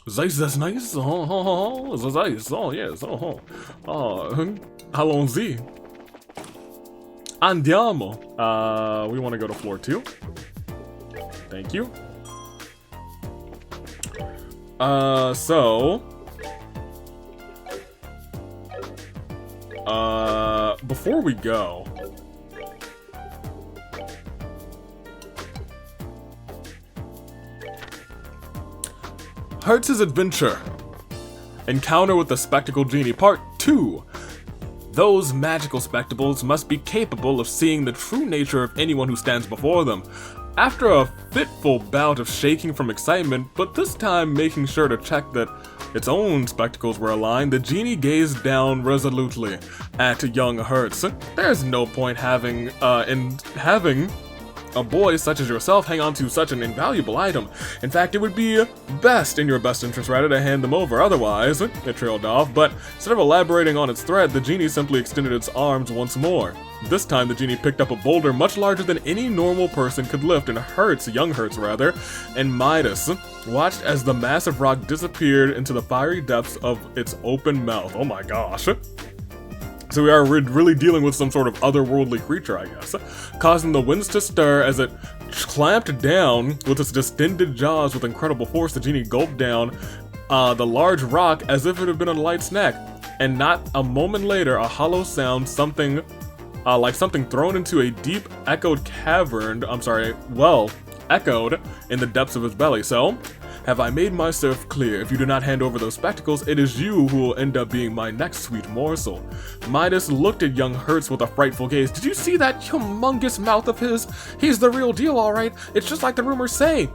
Zeiss, that's nice. Oh, Zeiss. Oh, yes. Oh, allons-y. Andiamo. We want to go to floor 2. Thank you. Before we go, Hertz's Adventure. Encounter with the Spectacle Genie, Part 2. Those magical spectacles must be capable of seeing the true nature of anyone who stands before them. After a fitful bout of shaking from excitement, but this time making sure to check that its own spectacles were aligned, the genie gazed down resolutely at young Hertz. There's no point in having a boy such as yourself hang on to such an invaluable item. In fact, it would be best in your best interest rather to hand them over. Otherwise, it trailed off, but instead of elaborating on its threat, the genie simply extended its arms once more. This time, the genie picked up a boulder much larger than any normal person could lift, and young Hertz, and Midas watched as the massive rock disappeared into the fiery depths of its open mouth. Oh my gosh. So we are really dealing with some sort of otherworldly creature, I guess, causing the winds to stir as it clamped down with its distended jaws with incredible force. The genie gulped down the large rock as if it had been a light snack, and not a moment later, a hollow sound, like something thrown into a deep echoed echoed in the depths of his belly. So, have I made myself clear? If you do not hand over those spectacles, it is you who will end up being my next sweet morsel. Midas looked at young Hertz with a frightful gaze. Did you see that humongous mouth of his? He's the real deal, alright. It's just like the rumors say.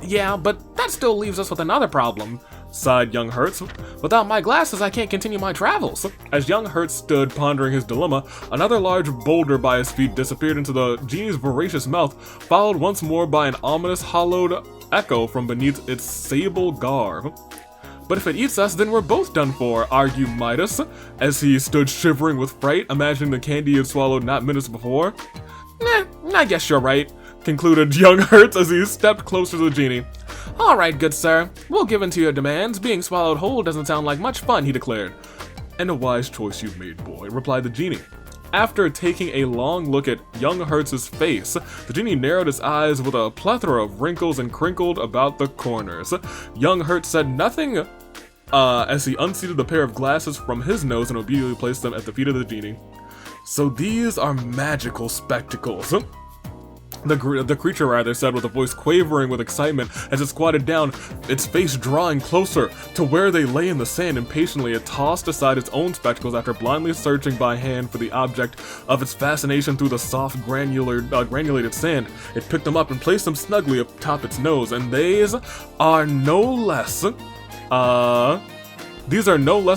Yeah, but that still leaves us with another problem, sighed young Hertz. Without my glasses, I can't continue my travels. As young Hertz stood pondering his dilemma, another large boulder by his feet disappeared into the genie's voracious mouth, followed once more by an ominous hollowed echo from beneath its sable garb. But if it eats us, then we're both done for, argued Midas, as he stood shivering with fright, imagining the candy he had swallowed not minutes before. I guess you're right, concluded young Hertz as he stepped closer to the genie. Alright, good sir, we'll give in to your demands. Being swallowed whole doesn't sound like much fun, he declared. And a wise choice you've made, boy, replied the genie. After taking a long look at young Hertz's face, the genie narrowed his eyes with a plethora of wrinkles and crinkled about the corners. Young Hertz said nothing as he unseated the pair of glasses from his nose and obediently placed them at the feet of the genie. So these are magical spectacles. The creature said with a voice quavering with excitement as it squatted down, its face drawing closer to where they lay in the sand. Impatiently, it tossed aside its own spectacles after blindly searching by hand for the object of its fascination through the soft, granulated sand. It picked them up and placed them snugly atop its nose, and these are no less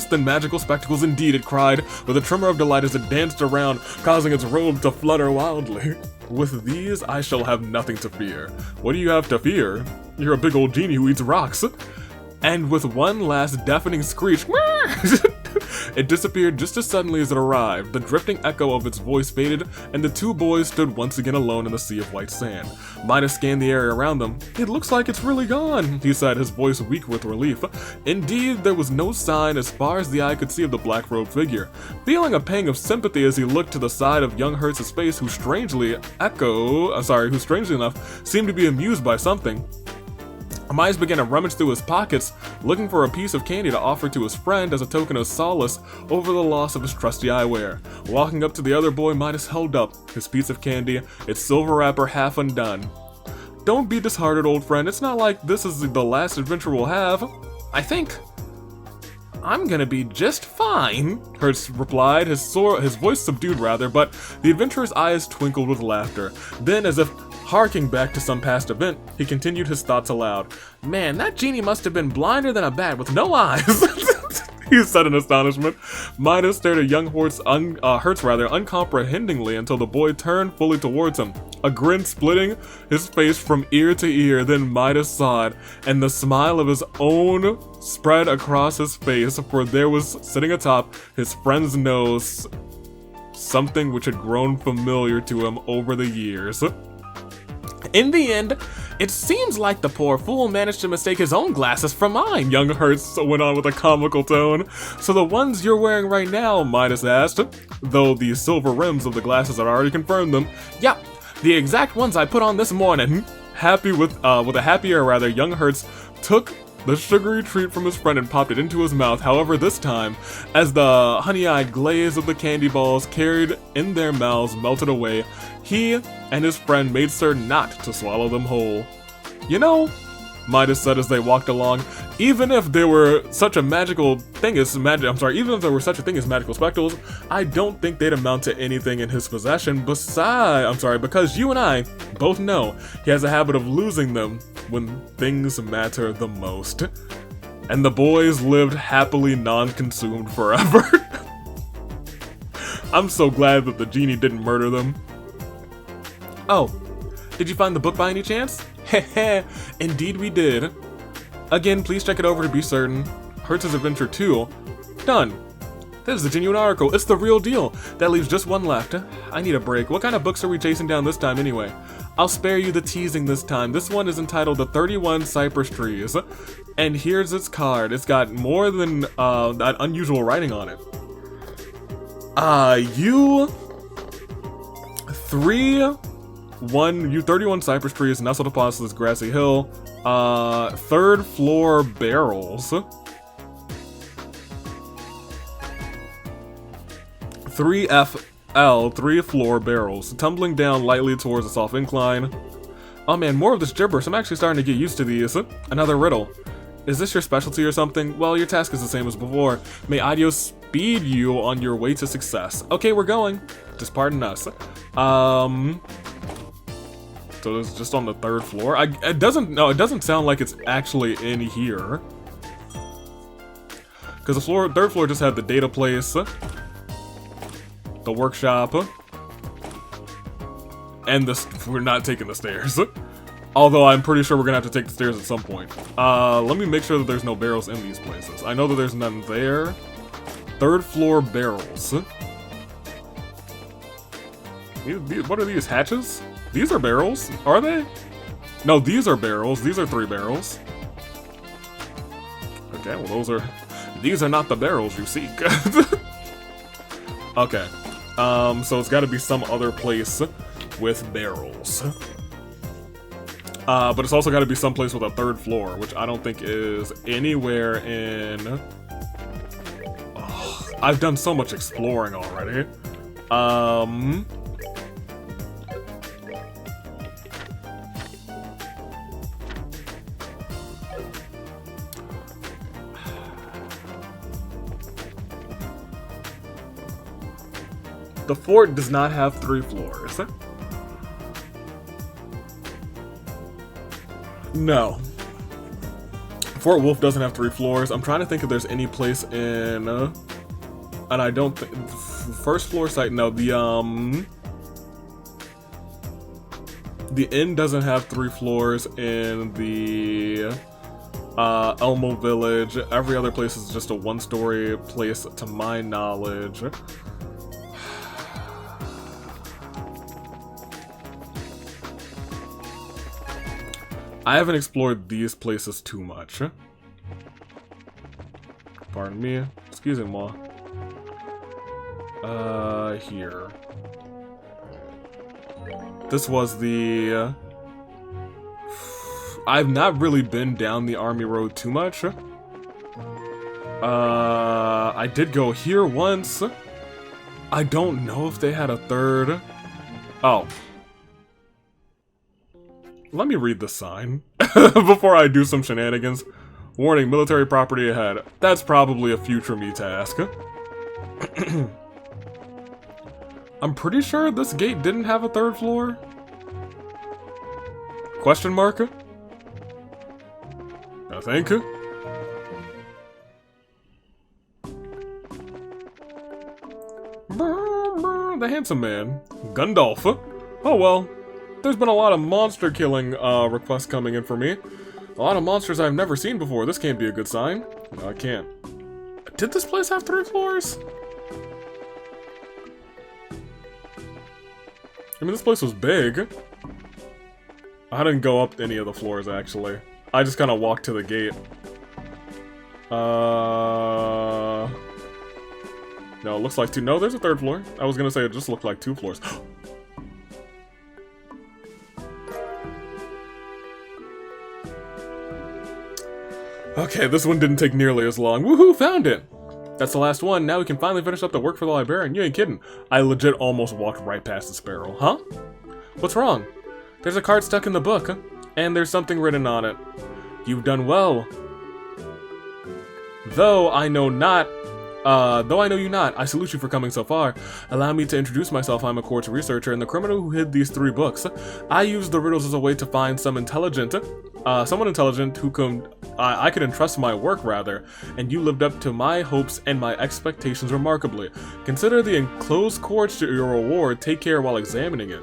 than magical spectacles indeed, it cried, with a tremor of delight as it danced around, causing its robe to flutter wildly. With these, I shall have nothing to fear. What do you have to fear? You're a big old genie who eats rocks. And with one last deafening screech, It disappeared just as suddenly as it arrived. The drifting echo of its voice faded, and the two boys stood once again alone in the sea of white sand. Midas scanned the area around them. "It looks like it's really gone," he said, his voice weak with relief. Indeed, there was no sign as far as the eye could see of the black-robed figure. Feeling a pang of sympathy as he looked to the side of young Hertz's face, who strangely enough seemed to be amused by something, Midas began to rummage through his pockets, looking for a piece of candy to offer to his friend as a token of solace over the loss of his trusty eyewear. Walking up to the other boy, Midas held up his piece of candy, its silver wrapper half undone. "Don't be disheartened, old friend. It's not like this is the last adventure we'll have. I think I'm gonna be just fine," Hertz replied, his voice subdued rather, but the adventurer's eyes twinkled with laughter. Then, as if harking back to some past event, he continued his thoughts aloud. "Man, that genie must have been blinder than a bat with no eyes," he said in astonishment. Midas stared at young Hertz uncomprehendingly until the boy turned fully towards him, a grin splitting his face from ear to ear. Then Midas saw it, and the smile of his own spread across his face, for there was sitting atop his friend's nose something which had grown familiar to him over the years. "In the end, it seems like the poor fool managed to mistake his own glasses for mine," young Hertz went on with a comical tone. "So the ones you're wearing right now?" Midas asked, though the silver rims of the glasses had already confirmed them. "Yep, the exact ones I put on this morning." With a happy air rather, young Hertz took the sugary treat from his friend and popped it into his mouth. However, this time, as the honey-eyed glaze of the candy balls carried in their mouths melted away, he and his friend made certain not to swallow them whole. "You know," Midas said as they walked along, even if there were such a magical thing as magical spectacles, I don't think they'd amount to anything in his possession. Because you and I both know he has a habit of losing them when things matter the most." And the boys lived happily non-consumed forever. I'm so glad that the genie didn't murder them. "Oh, did you find the book by any chance?" "Heh, indeed we did. Again, please check it over to be certain. Hertz's Adventure 2. Done. This is the genuine article. It's the real deal. That leaves just one left. I need a break. What kind of books are we chasing down this time anyway? I'll spare you the teasing this time. This one is entitled The 31 Cypress Trees. And here's its card. It's got more than that unusual writing on it. You 31 cypress trees nestled upon this grassy hill. Third floor barrels. 3FL, 3 floor barrels, tumbling down lightly towards a soft incline. Oh man, more of this gibberish. I'm actually starting to get used to these. Another riddle. Is this your specialty or something? Well, your task is the same as before. May Idio speed you on your way to success. Okay, we're going. Just pardon us. So it's just on the 3rd floor. It doesn't sound like it's actually in here. Because the 3rd floor just had the data place, the workshop, and we're not taking the stairs. Although I'm pretty sure we're gonna have to take the stairs at some point. Let me make sure that there's no barrels in these places. I know that there's none there. 3rd floor barrels. What are these, hatches? These are barrels, are they? No, these are barrels. These are 3 barrels. Okay, well these are not the barrels you seek. Okay, so it's gotta be some other place with barrels. But it's also gotta be some place with a 3rd floor, which I don't think is anywhere in... Oh, I've done so much exploring already. The fort does not have 3 floors. No. Fort Wolf doesn't have 3 floors. I'm trying to think if there's any place in... and I don't think... 1st floor site, no. The inn doesn't have 3 floors in the Elmo Village. Every other place is just a one-story place to my knowledge. I haven't explored these places too much. Pardon me. Excuse me, ma. Here. This was the... I've not really been down the army road too much. I did go here once. I don't know if they had a third. Oh. Let me read the sign before I do some shenanigans. Warning, military property ahead. That's probably a future me task. I'm pretty sure this gate didn't have a third floor. Question mark? I think. The handsome man. Gundalf. Oh well. There's been a lot of monster killing requests coming in for me. A lot of monsters I've never seen before. This can't be a good sign. No, I can't. Did this place have 3 floors? I mean, this place was big. I didn't go up any of the floors, actually. I just kind of walked to the gate. No, it looks like 2. No, there's a 3rd floor. I was gonna say it just looked like 2 floors. Okay, this one didn't take nearly as long. Woohoo, found it! That's the last one. Now we can finally finish up the work for the librarian. You ain't kidding. I legit almost walked right past the sparrow. Huh? What's wrong? There's a card stuck in the book, and there's something written on it. You've done well. Though I know you not, I salute you for coming so far. Allow me to introduce myself. I'm a courts researcher and the criminal who hid these 3 books. I use the riddles as a way to find someone intelligent who I could entrust my work, rather, and you lived up to my hopes and my expectations remarkably. Consider the enclosed cords to your reward. Take care while examining it.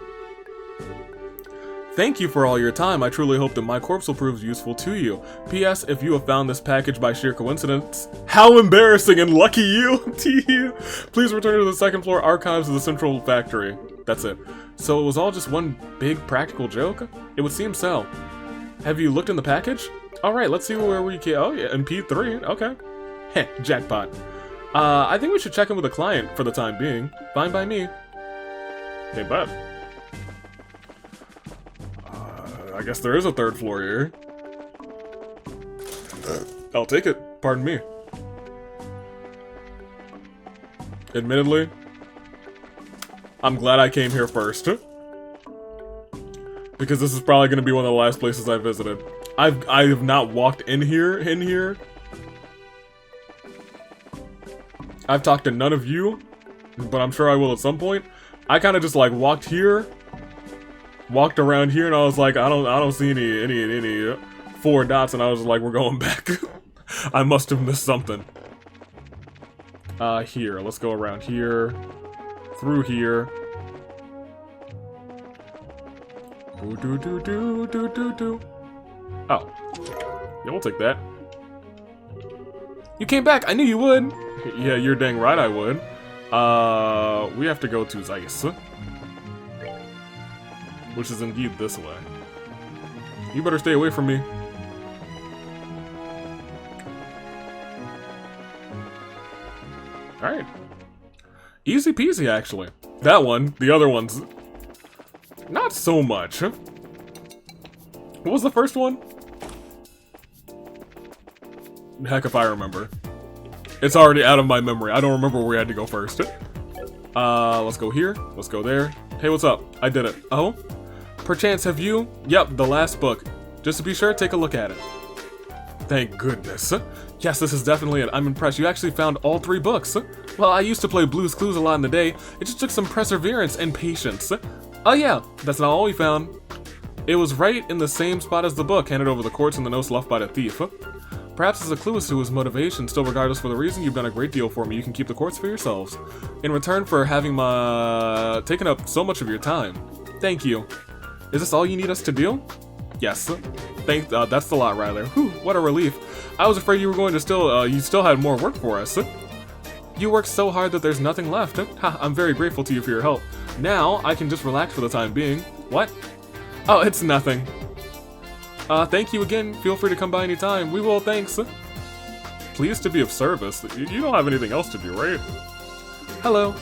Thank you for all your time. I truly hope that my corpse will prove useful to you. P.S. If you have found this package by sheer coincidence, how embarrassing and lucky you! Please return to the 2nd floor archives of the central factory. That's it. So it was all just one big practical joke? It would seem so. Have you looked in the package? Alright, let's see where we can... Oh yeah, MP3, okay. Heh, jackpot. I think we should check in with the client for the time being. Fine by me. Hey, bud. I guess there is a 3rd floor here. I'll take it. Pardon me. Admittedly, I'm glad I came here first. Because this is probably going to be one of the last places I visited. I have not walked in here. I've talked to none of you, but I'm sure I will at some point. I kind of just like walked around here, and I was like, I don't see any 4 dots, and I was like, we're going back. I must have missed something. Here, let's go around here, through here. Oh. Yeah, we'll take that. You came back! I knew you would! Yeah, you're dang right I would. We have to go to Zeiss. Which is indeed this way. You better stay away from me. Alright. Easy peasy, actually. That one, the other one's... not so much. What was the first one? Heck if I remember. It's already out of my memory. I don't remember where we had to go first. Let's go here. Let's go there. Hey, what's up? I did it. Oh? Perchance have you? Yep, the last book. Just to be sure, take a look at it. Thank goodness. Yes, this is definitely it. I'm impressed. You actually found all 3 books. Well, I used to play Blue's Clues a lot in the day. It just took some perseverance and patience. Oh yeah, that's not all we found. It was right in the same spot as the book, handed over the courts and the notes left by the thief. Perhaps as a clue as to his motivation, still regardless for the reason, you've done a great deal for me. You can keep the courts for yourselves. In return for having taken up so much of your time. Thank you. Is this all you need us to do? Yes. That's a lot, Ryler. Whew, what a relief. I was afraid you were going to you still had more work for us. You worked so hard that there's nothing left. Ha, I'm very grateful to you for your help. Now, I can just relax for the time being. What? Oh, it's nothing. Thank you again. Feel free to come by anytime. We will, thanks. Pleased to be of service. You don't have anything else to do, right? Hello.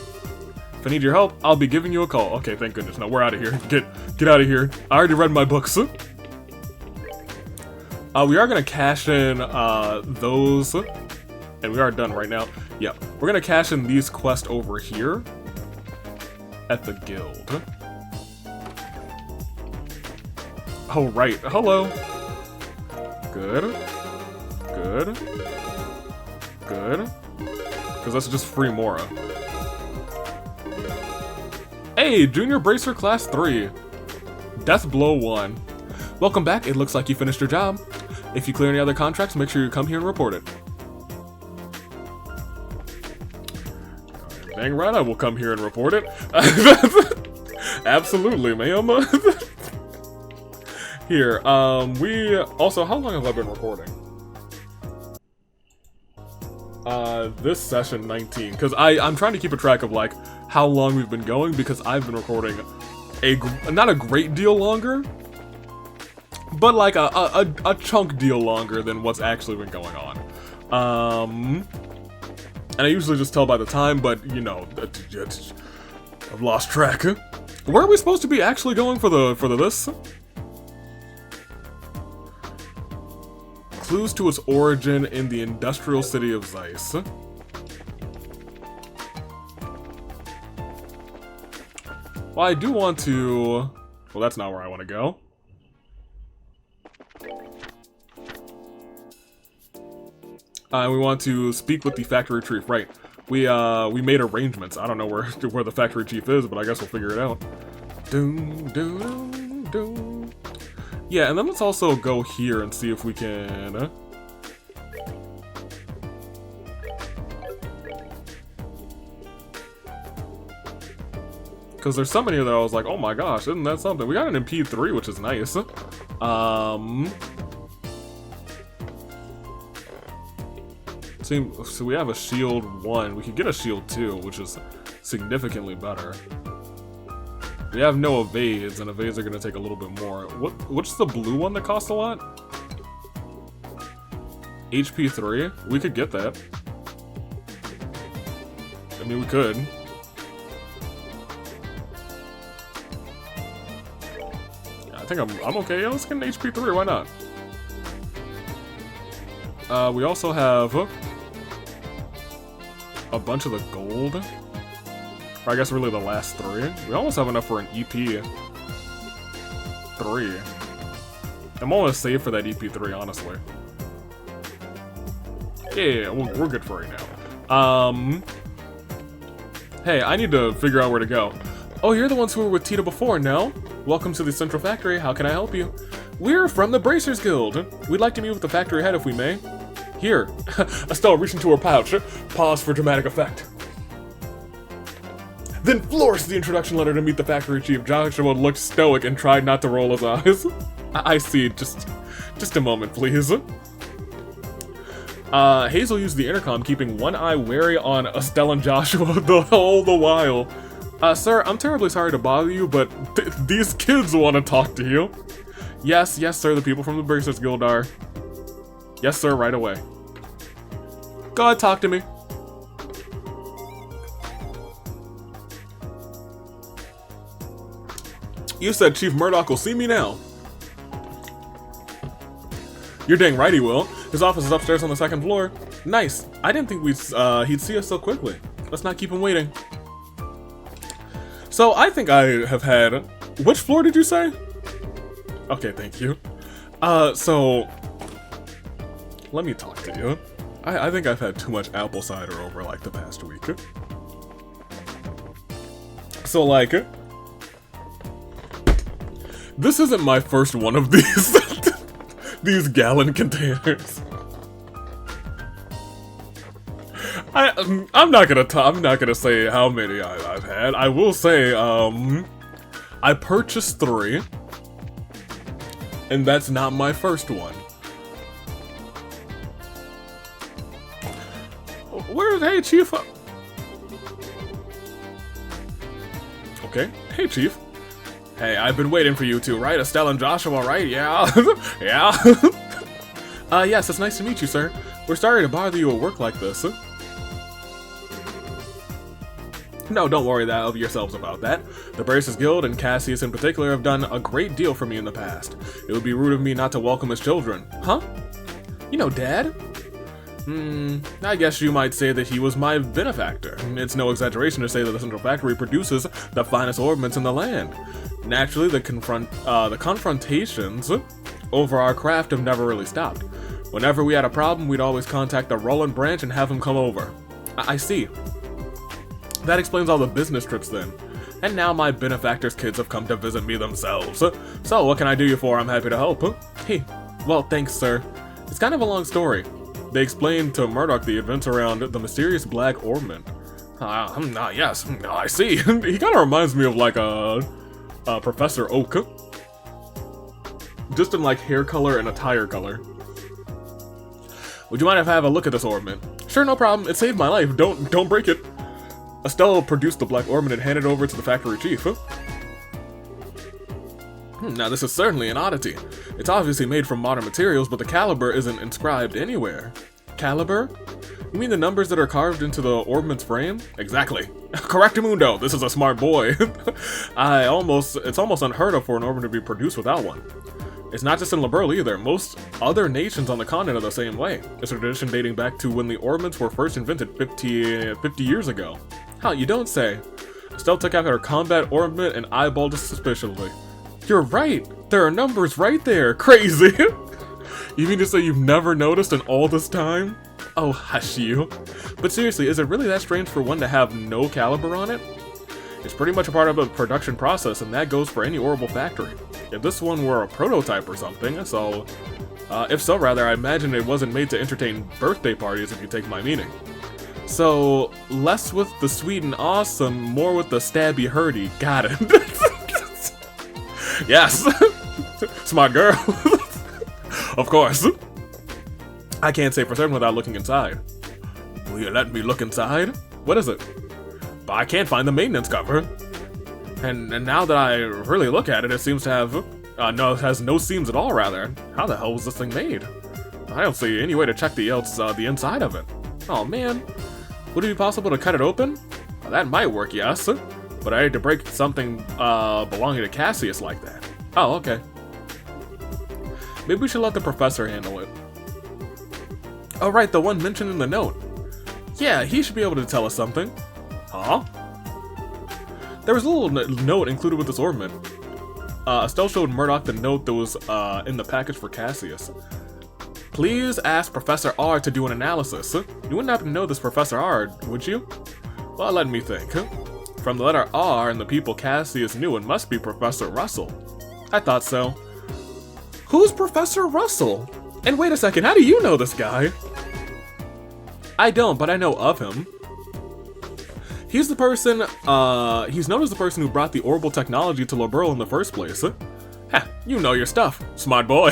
If I need your help, I'll be giving you a call. Okay, thank goodness. No, we're out of here. Get out of here. I already read my books. We are gonna cash in those, and we are done right now. Yeah, we're gonna cash in these quests over here at the guild. Oh right, hello. Good. Because that's just free Mora. Hey, Junior Bracer Class 3. Death Blow 1. Welcome back, it looks like you finished your job. If you clear any other contracts, make sure you come here and report it. Dang right, I will come here and report it. Absolutely, ma'am. Here, we also, how long have I been recording? This session 19, because I'm trying to keep a track of like how long we've been going, because I've been recording not a great deal longer, but like a chunk deal longer than what's actually been going on. And I usually just tell by the time, but you know, I've lost track. Where are we supposed to be actually going for this? Clues to its origin in the industrial city of Zeiss. Well, I do want to... Well, that's not where I want to go. We want to speak with the factory chief, right? We made arrangements. I don't know where the factory chief is, but I guess we'll figure it out. Yeah, and then let's also go here and see if we can... Because there's somebody here that I was like, oh my gosh, isn't that something? We got an MP3, which is nice. So we have a shield 1. We could get a shield 2, which is significantly better. We have no evades, and evades are going to take a little bit more. What's the blue one that costs a lot? HP 3? We could get that. I mean, we could. Yeah, I think I'm okay. Yeah, let's get an HP 3, why not? We also have a bunch of the gold. Or I guess really the last 3. We almost have enough for an EP 3. I'm almost safe for that EP 3, honestly. Yeah, we're good for right now. Hey, I need to figure out where to go. Oh, you're the ones who were with Tita before, no? Welcome to the Central Factory, how can I help you? We're from the Bracers Guild. We'd like to meet with the factory head if we may. Here. Estelle reached into her pouch. Pause for dramatic effect. Then flourished the introduction letter to meet the factory chief. Joshua looked stoic and tried not to roll his eyes. I see. Just a moment, please. Hazel used the intercom, keeping one eye wary on Estelle and Joshua all the while. Sir, I'm terribly sorry to bother you, but these kids want to talk to you. Yes, sir, the people from the Bracers Guild are. Yes, sir, right away. Go ahead, talk to me. You said Chief Murdoch will see me now. You're dang right he will. His office is upstairs on the 2nd floor. Nice. I didn't think he'd see us so quickly. Let's not keep him waiting. So I think I have had... Which floor did you say? Okay, thank you. So... Let me talk to you. I think I've had too much apple cider over, like, the past week. So, like... This isn't my first one of these... these gallon containers. I'm not gonna say how many I've had. I will say, I purchased 3. And that's not my first one. Where's... Hey, Chief? Okay. Hey, Chief. Hey, I've been waiting for you two, right? Estelle and Joshua, right? Yeah. Yeah. Yes, it's nice to meet you, sir. We're sorry to bother you at work like this. No, don't worry yourselves about that. The Braces Guild, and Cassius in particular, have done a great deal for me in the past. It would be rude of me not to welcome his children. Huh? You know Dad? I guess you might say that he was my benefactor. It's no exaggeration to say that the Central Factory produces the finest ornaments in the land. Naturally, the confrontations over our craft have never really stopped. Whenever we had a problem, we'd always contact the Roland branch and have him come over. I see. That explains all the business trips then. And now my benefactor's kids have come to visit me themselves. So what can I do you for? I'm happy to help. Hey, well, thanks, sir. It's kind of a long story. They explained to Murdoch the events around the mysterious black ornament. Yes, I see. He kind of reminds me of like a Professor Oak. Just in like hair color and attire color. Would you mind if I have a look at this ornament? Sure, no problem. It saved my life. Don't break it. Estelle produced the black ornament and handed it over to the factory chief. Now this is certainly an oddity. It's obviously made from modern materials, but the caliber isn't inscribed anywhere. Caliber? You mean the numbers that are carved into the ornament's frame? Exactly. Correctamundo, this is a smart boy. It's almost unheard of for an ornament to be produced without one. It's not just in Liberl either. Most other nations on the continent are the same way. It's a tradition dating back to when the ornaments were first invented 50 years ago. How, you don't say? Estelle took out her combat ornament and eyeballed it suspiciously. You're right! There are numbers right there! Crazy! You mean to say you've never noticed in all this time? Oh, hush you. But seriously, is it really that strange for one to have no caliber on it? It's pretty much a part of the production process, and that goes for any orbital factory. If this one were a prototype or something, so... if so, rather, I imagine it wasn't made to entertain birthday parties, if you take my meaning. So, less with the sweet and awesome, more with the stabby hurdy. Got it. Yes! Smart girl. Of course. I can't say for certain without looking inside. Will you let me look inside? What is it? But I can't find the maintenance cover. And now that I really look at it, it seems to have... no, it has no seams at all, rather. How the hell was this thing made? I don't see any way to check the inside of it. Oh, man. Would it be possible to cut it open? Well, that might work, yes. But I hate to break something belonging to Cassius like that. Oh, okay. Maybe we should let the professor handle it. Oh, right, the one mentioned in the note. Yeah, he should be able to tell us something. Huh? There was a little note included with this ornament. Estelle showed Murdoch the note that was in the package for Cassius. Please ask Professor R to do an analysis. You wouldn't happen to know this Professor R, would you? Well, let me think. From the letter R and the people Cassius knew, it must be Professor Russell. I thought so. Who's Professor Russell? And wait a second, how do you know this guy? I don't, but I know of him. He's the person, he's known as the person who brought the orbital technology to Liberl in the first place. Ha, you know your stuff, smart boy.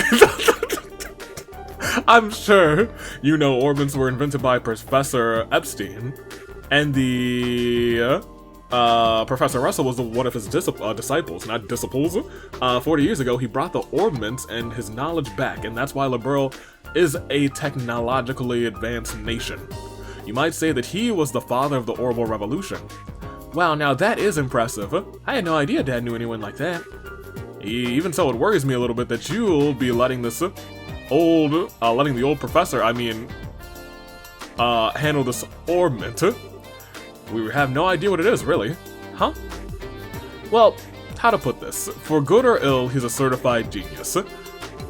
I'm sure you know orbits were invented by Professor Epstein, and the Professor Russell was one of his disciples, not disciples. 40 years ago, he brought the orbments and his knowledge back, and that's why Liberl is a technologically advanced nation. You might say that he was the father of the orbital revolution. Wow, now that is impressive. I had no idea Dad knew anyone like that. Even so, it worries me a little bit that you'll be letting this letting the old professor, handle this ornament. We have no idea what it is, really. Huh? Well, how to put this? For good or ill, he's a certified genius.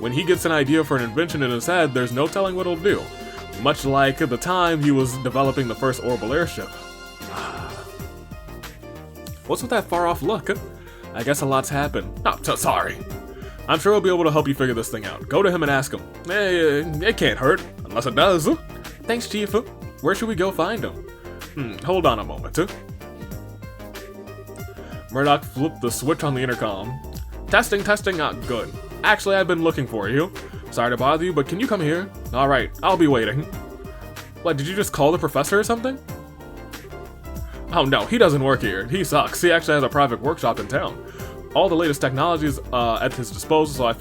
When he gets an idea for an invention in his head, there's no telling what he'll do. Much like at the time he was developing the first orbital airship. What's with that far-off look? I guess a lot's happened. Oh, sorry. I'm sure he'll be able to help you figure this thing out. Go to him and ask him. It can't hurt, unless it does. Thanks, Chief. Where should we go find him? Hold on a moment. Murdoch flipped the switch on the intercom. Testing, good. Actually, I've been looking for you. Sorry to bother you, but can you come here? Alright, I'll be waiting. What, did you just call the professor or something? Oh no, he doesn't work here. He sucks. He actually has a private workshop in town. All the latest technologies at his disposal, so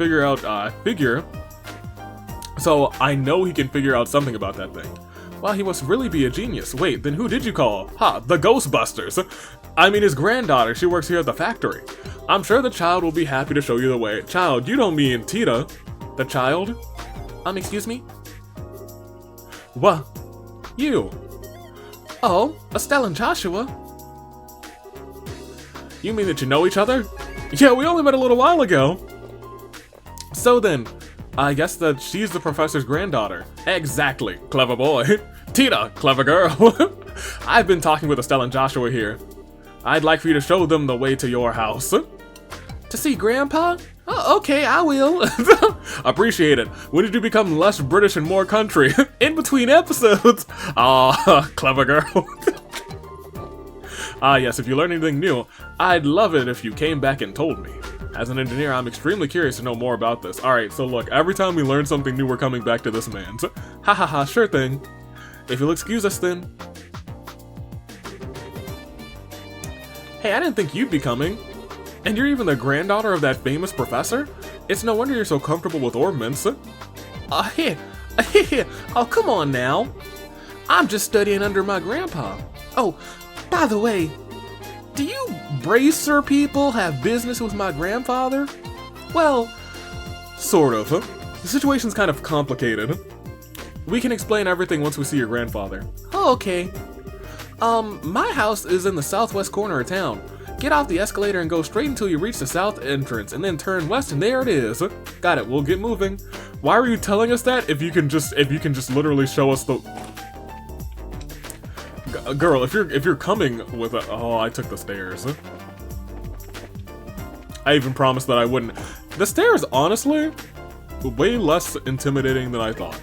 So I know he can figure out something about that thing. Well, he must really be a genius. Wait, then who did you call? Ha, the Ghostbusters. I mean his granddaughter, she works here at the factory. I'm sure the child will be happy to show you the way. Child, you don't mean Tita. The child? Excuse me? What? You? Oh, Estelle and Joshua? You mean that you know each other? Yeah, we only met a little while ago. So then, I guess that she's the professor's granddaughter. Exactly, clever boy. Tita, clever girl. I've been talking with Estelle and Joshua here. I'd like for you to show them the way to your house. To see Grandpa? Oh, okay, I will. Appreciate it. When did you become less British and more country? In between episodes. Aw, clever girl. Yes, if you learn anything new, I'd love it if you came back and told me. As an engineer, I'm extremely curious to know more about this. Alright, so look, every time we learn something new, we're coming back to this man. So, ha ha ha, sure thing. If you'll excuse us then. Hey, I didn't think you'd be coming. And you're even the granddaughter of that famous professor? It's no wonder you're so comfortable with ornaments. Oh, come on now. I'm just studying under my grandpa. Oh, by the way, do you Bracer people have business with my grandfather? Well, sort of. The situation's kind of complicated. We can explain everything once we see your grandfather. Oh, okay. My house is in the southwest corner of town. Get off the escalator and go straight until you reach the south entrance, and then turn west, and there it is. Got it, we'll get moving. Why are you telling us that if you can just literally show us the... Girl, if you're coming with a... Oh, I took the stairs. I even promised that I wouldn't. The stairs, honestly, way less intimidating than I thought.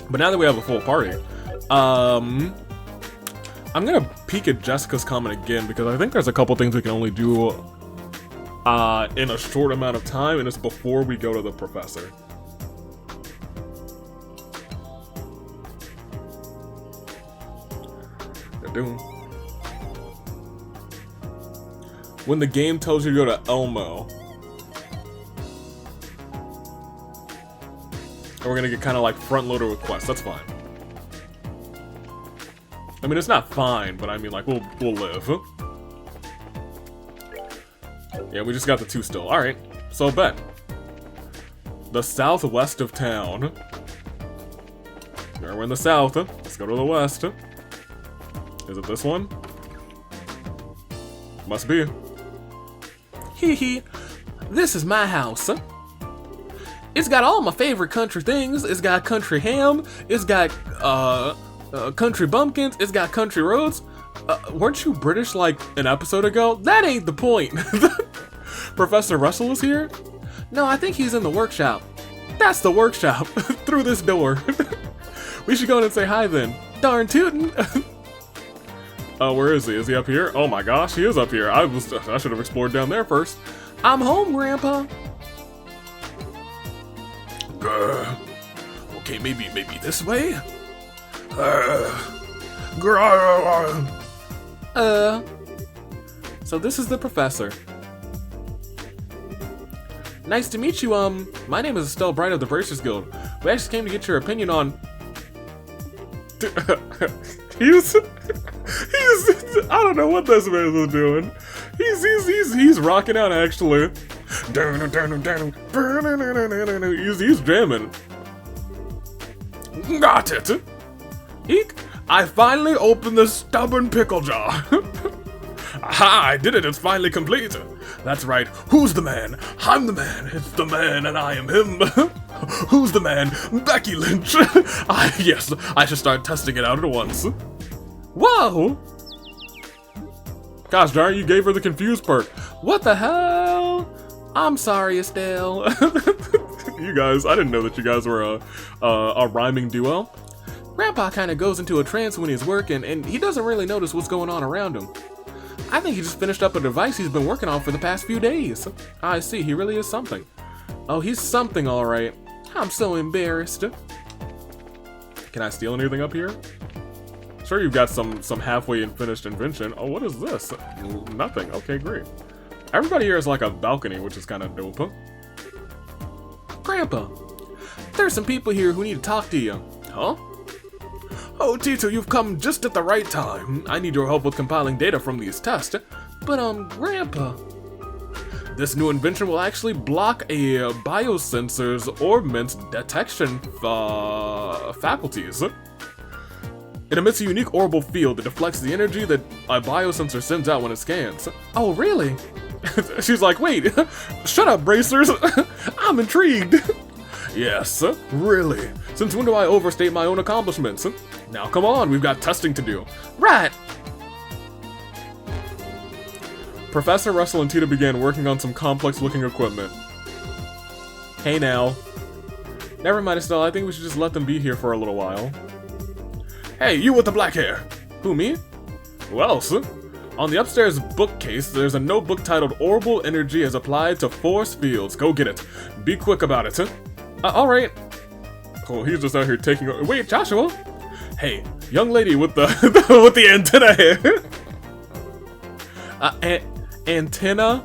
But now that we have a full party, I'm gonna peek at Jessica's comment again because I think there's a couple things we can only do in a short amount of time, and it's before we go to the professor. When the game tells you to go to lmao. And we're gonna get kind of like front-loaded with quests, that's fine. I mean, it's not fine, but I mean, like, we'll live. Yeah, we just got the 2 still. Alright, so bet. The southwest of town. We're in the south. Let's go to the west. Is it this one? Must be. Hee hee. This is my house. It's got all my favorite country things. It's got country ham. It's got, country bumpkins. It's got country roads. Weren't you British like an episode ago? That ain't the point. Professor Russell is here? No, I think he's in the workshop. That's the workshop. Through this door. We should go in and say hi then. Darn tootin'. Where is he? Is he up here? Oh my gosh, he is up here. I should have explored down there first. I'm home, Grandpa. Okay, maybe this way? So this is the professor. Nice to meet you, my name is Estelle Bright of the Bracers Guild. We actually came to get your opinion on... He's I don't know what this man is doing. He's rocking out actually. He's jamming. Got it. Eek! I finally opened the stubborn pickle jar. Aha! I did it. It's finally complete. That's right. Who's the man? I'm the man. It's the man, and I am him. Who's the man? Becky Lynch. Yes, I should start testing it out at once. Whoa! Gosh darn, you gave her the confused perk. What the hell? I'm sorry, Estelle. You guys, I didn't know that you guys were a rhyming duo. Grandpa kind of goes into a trance when he's working, and he doesn't really notice what's going on around him. I think he just finished up a device he's been working on for the past few days. I see, he really is something. Oh, he's something, alright. I'm so embarrassed. Can I steal anything up here? Sure, you've got some halfway finished invention. Oh, what is this? Nothing. Okay, great. Everybody here is like a balcony, which is kind of dope. Huh? Grandpa, there's some people here who need to talk to you. Huh? Oh, Tito, you've come just at the right time. I need your help with compiling data from these tests. But, Grandpa, this new invention will actually block a biosensor's orbment's detection faculties. It emits a unique orbital field that deflects the energy that a biosensor sends out when it scans. Oh, really? She's like, wait, shut up, bracers. I'm intrigued. Yes, really. Since when do I overstate my own accomplishments? Now come on, we've got testing to do. Right. Professor Russell and Tita began working on some complex-looking equipment. Hey now. Never mind, Estelle, I think we should just let them be here for a little while. Hey, you with the black hair! Who, me? Who else? On the upstairs bookcase, there's a notebook titled Orbital Energy as Applied to Force Fields. Go get it. Be quick about it. Alright. Oh, he's just out here taking... Wait, Joshua! Hey, young lady with the with the antenna hair. Antenna?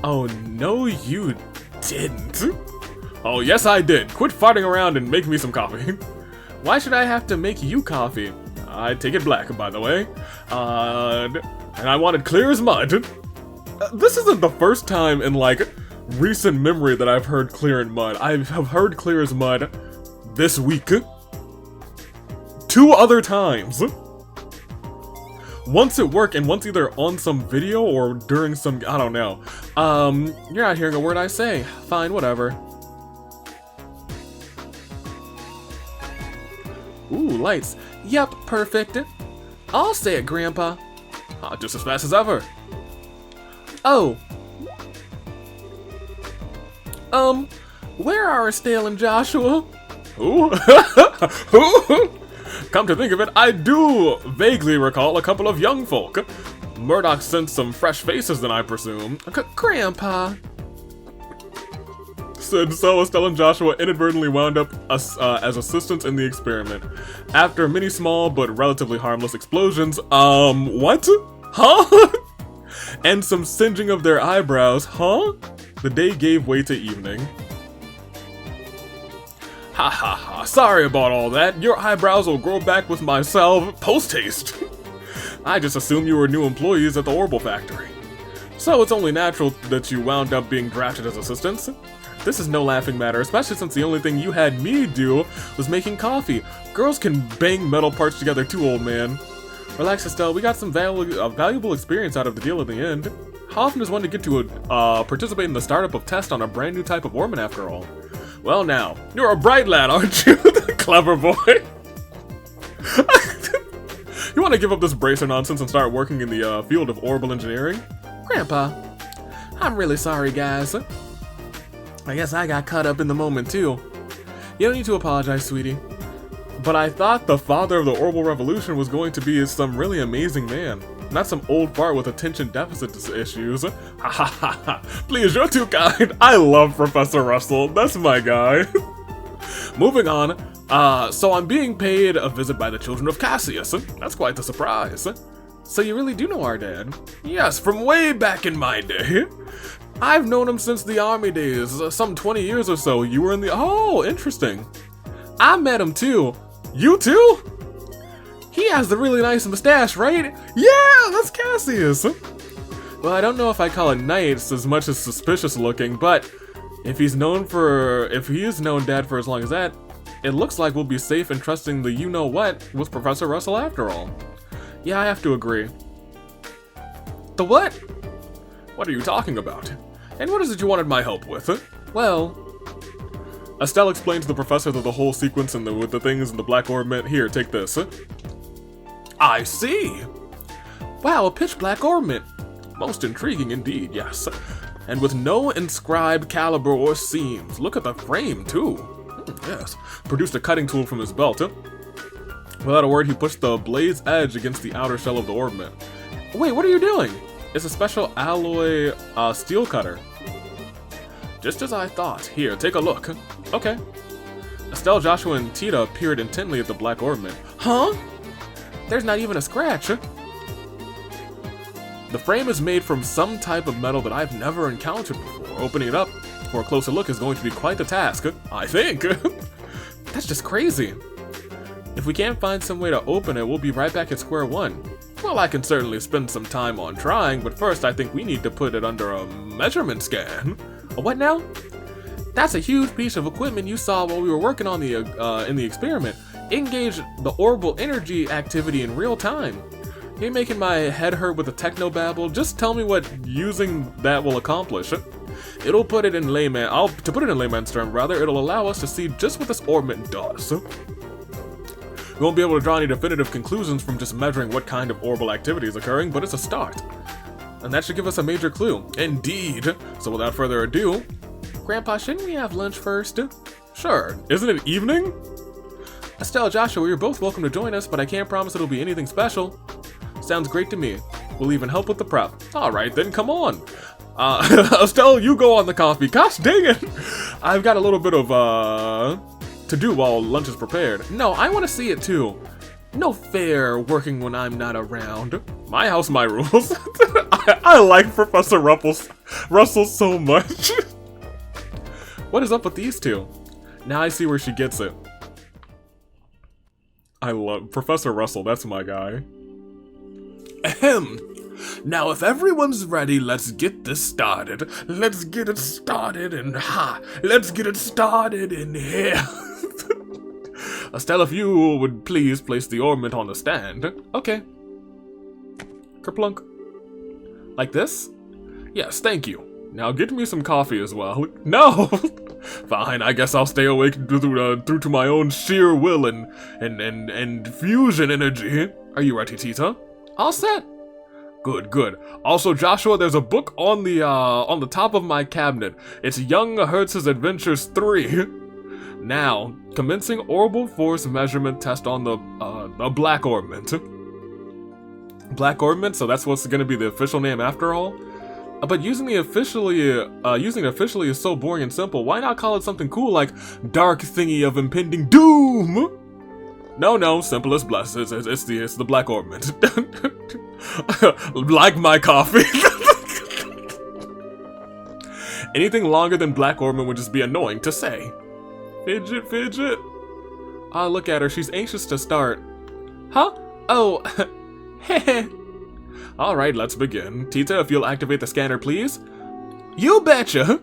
Oh, no you didn't. Oh, yes I did. Quit farting around and make me some coffee. Why should I have to make you coffee? I take it black, by the way. And I want it clear as mud. This isn't the first time in, like, recent memory that I've heard clear in mud. I have heard clear as mud this week. 2 other times. Once at work and once either on some video or during some, I don't know. You're not hearing a word I say. Fine, whatever. Ooh, lights. Yep, perfect. I'll say it, Grandpa. Just as fast as ever. Oh. Where are Estelle and Joshua? Who? Who? Come to think of it, I do vaguely recall a couple of young folk. Murdoch sent some fresh faces then, I presume. Grandpa. So Estelle and Joshua inadvertently wound up as assistants in the experiment. After many small but relatively harmless explosions, what? Huh? And some singeing of their eyebrows, huh? The day gave way to evening. Ha ha ha, sorry about all that. Your eyebrows will grow back with myself post-haste. I just assumed you were new employees at the Orbital Factory. So it's only natural that you wound up being drafted as assistants. This is no laughing matter, especially since the only thing you had me do was making coffee. Girls can bang metal parts together too, old man. Relax, Estelle, we got some valuable experience out of the deal at the end. How often does one to get to participate in the startup of test on a brand new type of orbit after all? Well now, you're a bright lad, aren't you? Clever boy. You want to give up this bracer nonsense and start working in the field of orbital engineering? Grandpa, I'm really sorry, guys. I guess I got caught up in the moment, too. You don't need to apologize, sweetie. But I thought the father of the orbital revolution was going to be some really amazing man. Not some old fart with attention deficit issues. Ha ha ha ha. Please, you're too kind. I love Professor Russell. That's my guy. Moving on. So I'm being paid a visit by the children of Cassius. That's quite the surprise. So you really do know our dad? Yes, from way back in my day. I've known him since the army days, some 20 years or so. You were in the... Oh, interesting. I met him too. You too? He has the really nice mustache, right? Yeah, that's Cassius. Well, I don't know if I call it nice as much as suspicious looking, but if he is known Dad for as long as that, it looks like we'll be safe in trusting the you-know-what with Professor Russell after all. Yeah, I have to agree. The what? What are you talking about? And what is it you wanted my help with? Well... Estelle explained to the professor that the whole sequence and with the things in the black orb meant, here, take this. I see! Wow, a pitch black ornament. Most intriguing indeed, yes. And with no inscribed caliber or seams. Look at the frame, too. Yes. Produced a cutting tool from his belt. Without a word, he pushed the blade's edge against the outer shell of the ornament. Wait, what are you doing? It's a special alloy steel cutter. Just as I thought. Here, take a look. Okay. Estelle, Joshua, and Tita peered intently at the black ornament. Huh? There's not even a scratch. The frame is made from some type of metal that I've never encountered before. Opening it up for a closer look is going to be quite the task, I think. That's just crazy. If we can't find some way to open it, we'll be right back at square one. Well, I can certainly spend some time on trying, but first I think we need to put it under a measurement scan. A what now? That's a huge piece of equipment you saw while we were working on the in the experiment. It engaged the orbital energy activity in real time. You're making my head hurt with the technobabble. Just tell me what using that will accomplish. It'll put it in layman. To put it in layman's term, rather, it'll allow us to see just what this ornament does. We won't be able to draw any definitive conclusions from just measuring what kind of orbital activity is occurring, but it's a start. And that should give us a major clue. Indeed. So without further ado, Grandpa, shouldn't we have lunch first? Sure. Isn't it evening? Estelle, Joshua, you're both welcome to join us, but I can't promise it'll be anything special. Sounds great to me. We'll even help with the prep. Alright then, come on. Estelle, you go on the coffee. Gosh dang it! I've got a little bit of, to do while lunch is prepared. No, I want to see it too. No fair working when I'm not around. My house, my rules. I like Professor Russell so much. What is up with these two? Now I see where she gets it. I love Professor Russell, that's my guy. Ahem. Now if everyone's ready, let's get this started. Let's get it started and let's get it started in here. Estelle, if you would please place the ornament on the stand. Okay. Kerplunk. Like this? Yes, thank you. Now get me some coffee as well. No! Fine, I guess I'll stay awake through to my own sheer will and fusion energy. Are you ready, Tita? All set. Good, good. Also, Joshua, there's a book on the top of my cabinet. It's Young Hertz's Adventures 3. Now, commencing orbital force measurement test on the black ornament. Black ornament, so that's what's gonna be the official name after all. But using it officially is so boring and simple. Why not call it something cool like Dark Thingy of Impending Doom? No, simple as blessed. It's the black ornament. Like my coffee. Anything longer than black ornament would just be annoying to say. Fidget. Ah, look at her. She's anxious to start. Huh? Oh, heh. Alright, let's begin. Tita, if you'll activate the scanner, please. You betcha!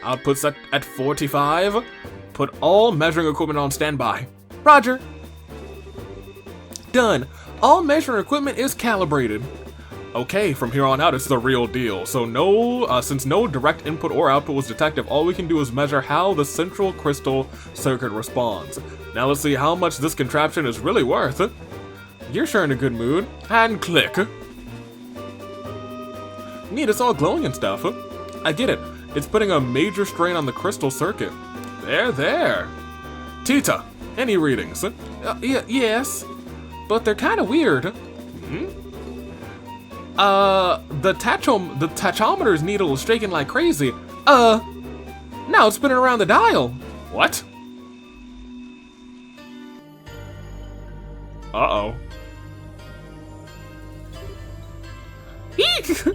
Output set at 45. Put all measuring equipment on standby. Roger. Done. All measuring equipment is calibrated. Okay, from here on out, it's the real deal. So since no direct input or output was detected, all we can do is measure how the central crystal circuit responds. Now let's see how much this contraption is really worth. You're sure in a good mood. And click. Neat, it's all glowing and stuff. I get it. It's putting a major strain on the crystal circuit. There. Tita, any readings? Yes. But they're kind of weird. The tachometer's needle is shaking like crazy. Now it's spinning around the dial. What? Uh-oh. Eek!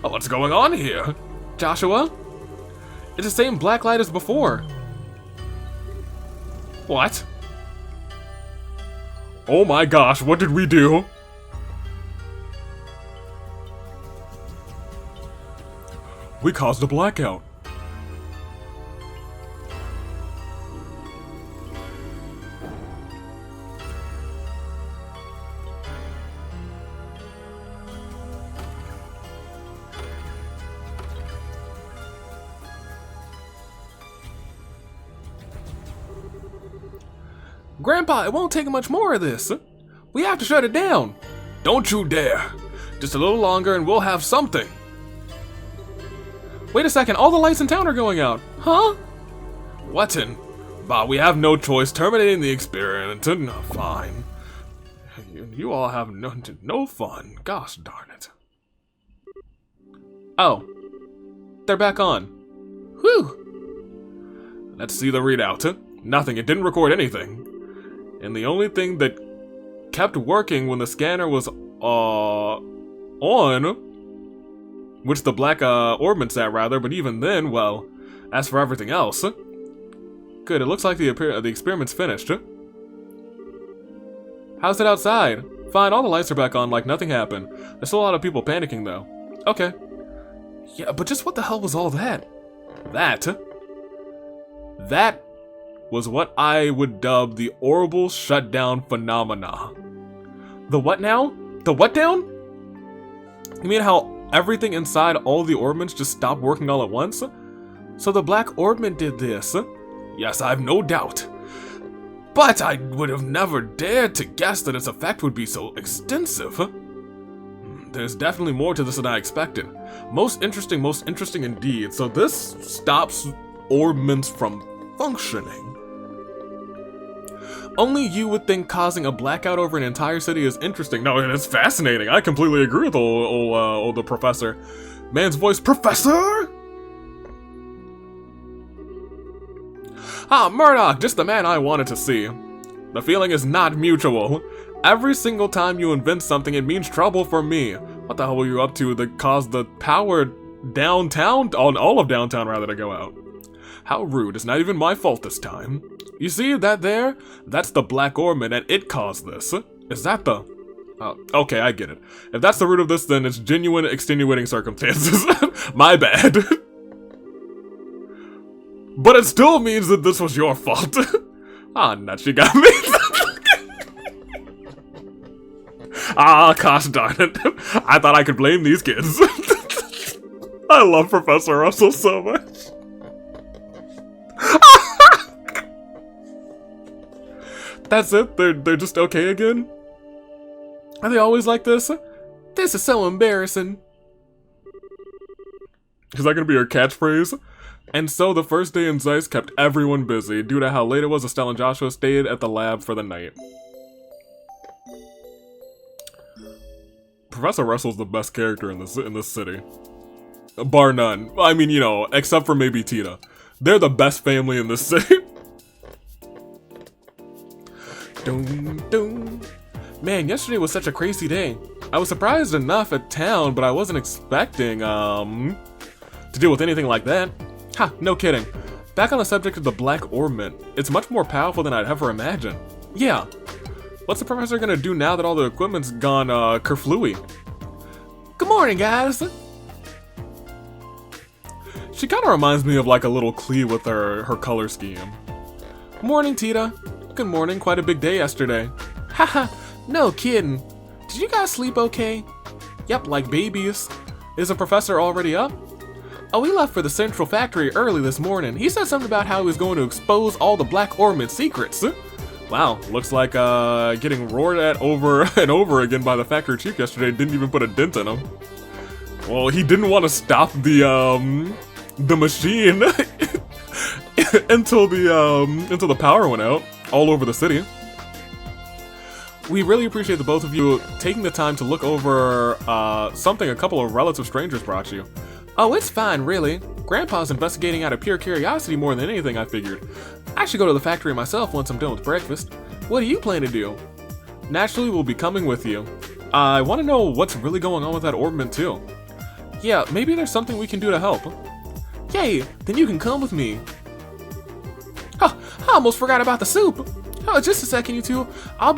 Oh, what's going on here? Joshua? It's the same black light as before. What? Oh my gosh, what did we do? We caused a blackout. Grandpa, it won't take much more of this. We have to shut it down. Don't you dare. Just a little longer and we'll have something. Wait a second, all the lights in town are going out. Huh? Whatin? Bah, we have no choice. Terminating the experiment. Fine. You all have no fun. Gosh darn it. Oh. They're back on. Whew. Let's see the readout. Nothing. It didn't record anything. And the only thing that kept working when the scanner was on, which the black orbment sat rather, but even then, well, as for everything else, good. It looks like the experiment's finished. How's it outside? Fine, all the lights are back on like nothing happened. There's still a lot of people panicking though. Okay. Yeah, but just what the hell was all that? That was what I would dub the orbital shutdown phenomena. The what now? The what down? You mean how everything inside all the orbments just stopped working all at once? So the black orbment did this? Yes, I've no doubt. But I would have never dared to guess that its effect would be so extensive. There's definitely more to this than I expected. Most interesting indeed. So this stops orbments from functioning. Only you would think causing a blackout over an entire city is interesting. No, it's fascinating. I completely agree with the professor. Man's voice, Professor? Ah, Murdoch, just the man I wanted to see. The feeling is not mutual. Every single time you invent something, it means trouble for me. What the hell were you up to that caused the power downtown, on all of downtown rather, to go out? How rude, it's not even my fault this time. You see that there? That's the black orbment and it caused this. Is that the... okay, I get it. If that's the root of this, then it's genuine extenuating circumstances. My bad. But it still means that this was your fault. Ah, nuts, you got me. Ah, gosh darn it. I thought I could blame these kids. I love Professor Russell so much. That's it? They're just okay again? Are they always like this? This is so embarrassing. Is that gonna be your catchphrase? And so the first day in Zeiss kept everyone busy. Due to how late it was, Estelle and Joshua stayed at the lab for the night. Professor Russell's the best character in this city. Bar none. I mean, you know, except for maybe Tita. They're the best family in this city. Dun, dun. Man, yesterday was such a crazy day. I was surprised enough at town, but I wasn't expecting, to deal with anything like that. Ha, no kidding. Back on the subject of the black orbment, it's much more powerful than I'd ever imagined. Yeah. What's the professor gonna do now that all the equipment's gone, kerflooey? Good morning, guys! She kinda reminds me of like a little Klee with her color scheme. Morning, Tita. Good morning, quite a big day yesterday. Haha, no kidding. Did you guys sleep okay? Yep, like babies. Is the professor already up? Oh, we left for the central factory early this morning. He said something about how he was going to expose all the black orbment secrets. Wow, looks like getting roared at over and over again by the factory chief yesterday didn't even put a dent in him. Well, he didn't want to stop the machine until the power went out all over the city. We really appreciate the both of you taking the time to look over something a couple of relative strangers brought you. Oh, it's fine, really. Grandpa's investigating out of pure curiosity more than anything, I figured. I should go to the factory myself once I'm done with breakfast. What do you plan to do? Naturally, we'll be coming with you. I want to know what's really going on with that orbment, too. Yeah, maybe there's something we can do to help. Yay, then you can come with me. Oh, I almost forgot about the soup. Oh, just a second, you two. I'll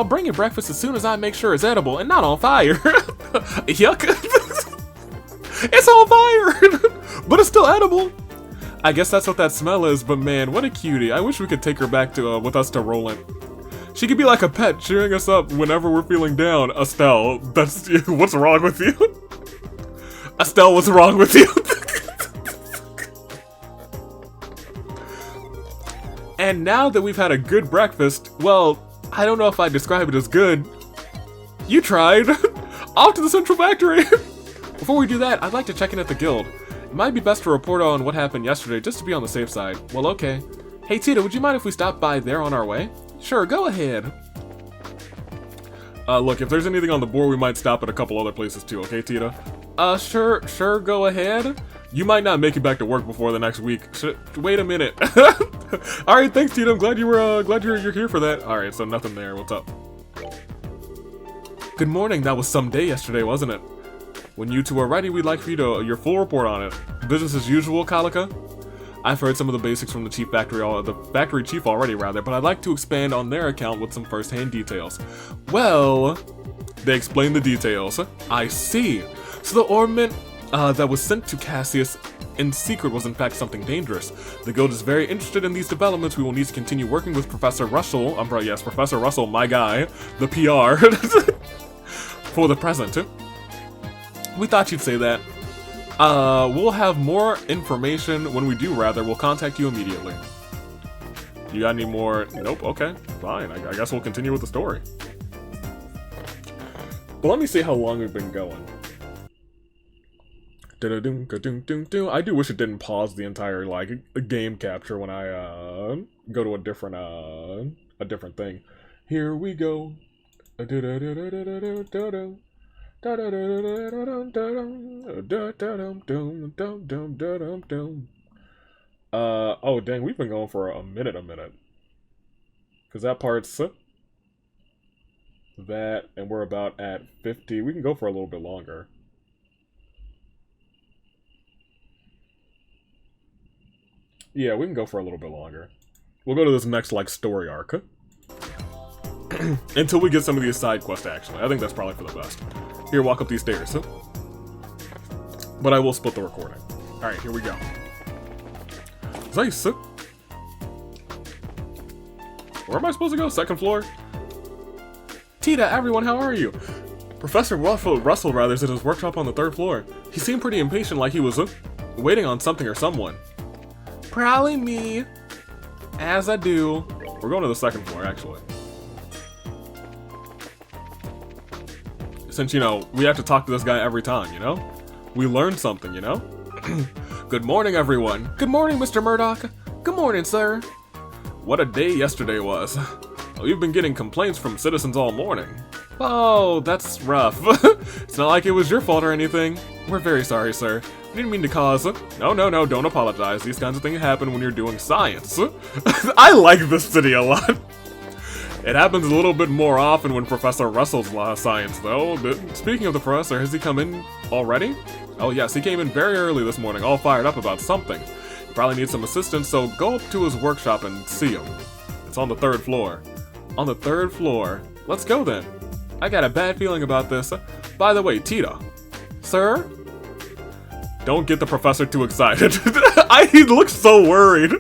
bring you breakfast as soon as I make sure it's edible and not on fire. Yuck. It's on fire, but it's still edible. I guess that's what that smell is, but man, what a cutie. I wish we could take her back to with us to Roland. She could be like a pet, cheering us up whenever we're feeling down. Estelle, that's what's wrong with you? Estelle, what's wrong with you? And now that we've had a good breakfast, well, I don't know if I'd describe it as good. You tried. Off to the central factory. Before we do that, I'd like to check in at the guild. It might be best to report on what happened yesterday just to be on the safe side. Well, okay. Hey Tita, would you mind if we stop by there on our way? Sure, go ahead. Look, if there's anything on the board, we might stop at a couple other places too, okay, Tita? Sure, go ahead. You might not make it back to work before the next week. Wait a minute. Alright, thanks, Tita. I'm glad you're here for that. Alright, so nothing there. What's up? Good morning. That was some day yesterday, wasn't it? When you two are ready, we'd like for you to your full report on it. Business as usual, Kalika? I've heard some of the basics from the factory chief already, rather, but I'd like to expand on their account with some first-hand details. Well, they explained the details. I see. So the ornament that was sent to Cassius in secret was in fact something dangerous. The guild is very interested in these developments. We will need to continue working with Professor Russell. Yes, Professor Russell, my guy, the PR, for the present. We thought you'd say that. We'll have more information when we do, rather. We'll contact you immediately. You got any more? Nope, okay, fine. I guess we'll continue with the story. But let me see how long we've been going. I do wish it didn't pause the entire, like, game capture when I, go to a different thing. Here we go. Oh dang, we've been going for a minute. Cause that part's that, and we're about at 50. We can go for a little bit longer. Yeah, we can go for a little bit longer. We'll go to this next, like, story arc. Until we get some of these side quests, actually. I think that's probably for the best. Here, walk up these stairs. But I will split the recording. Alright, here we go. Nice. Where am I supposed to go? Second floor? Tita, everyone, how are you? Professor Russell is in his workshop on the 3rd floor. He seemed pretty impatient, like he was waiting on something or someone. Probably me. As I do. We're going to the 2nd floor, actually. Since, you know, we have to talk to this guy every time, you know? We learned something, you know? Good morning, everyone. Good morning, Mr. Murdoch. Good morning, sir. What a day yesterday was. We've been getting complaints from citizens all morning. Oh, that's rough. It's not like it was your fault or anything. We're very sorry, sir. We didn't mean to cause... No, don't apologize. These kinds of things happen when you're doing science. I like this city a lot. It happens a little bit more often when Professor Russell's science, though. Speaking of the professor, has he come in already? Oh yes, he came in very early this morning, all fired up about something. He probably needs some assistance, so go up to his workshop and see him. It's on the 3rd floor. On the 3rd floor. Let's go then. I got a bad feeling about this. By the way, Tita. Sir? Don't get the professor too excited. He looks so worried.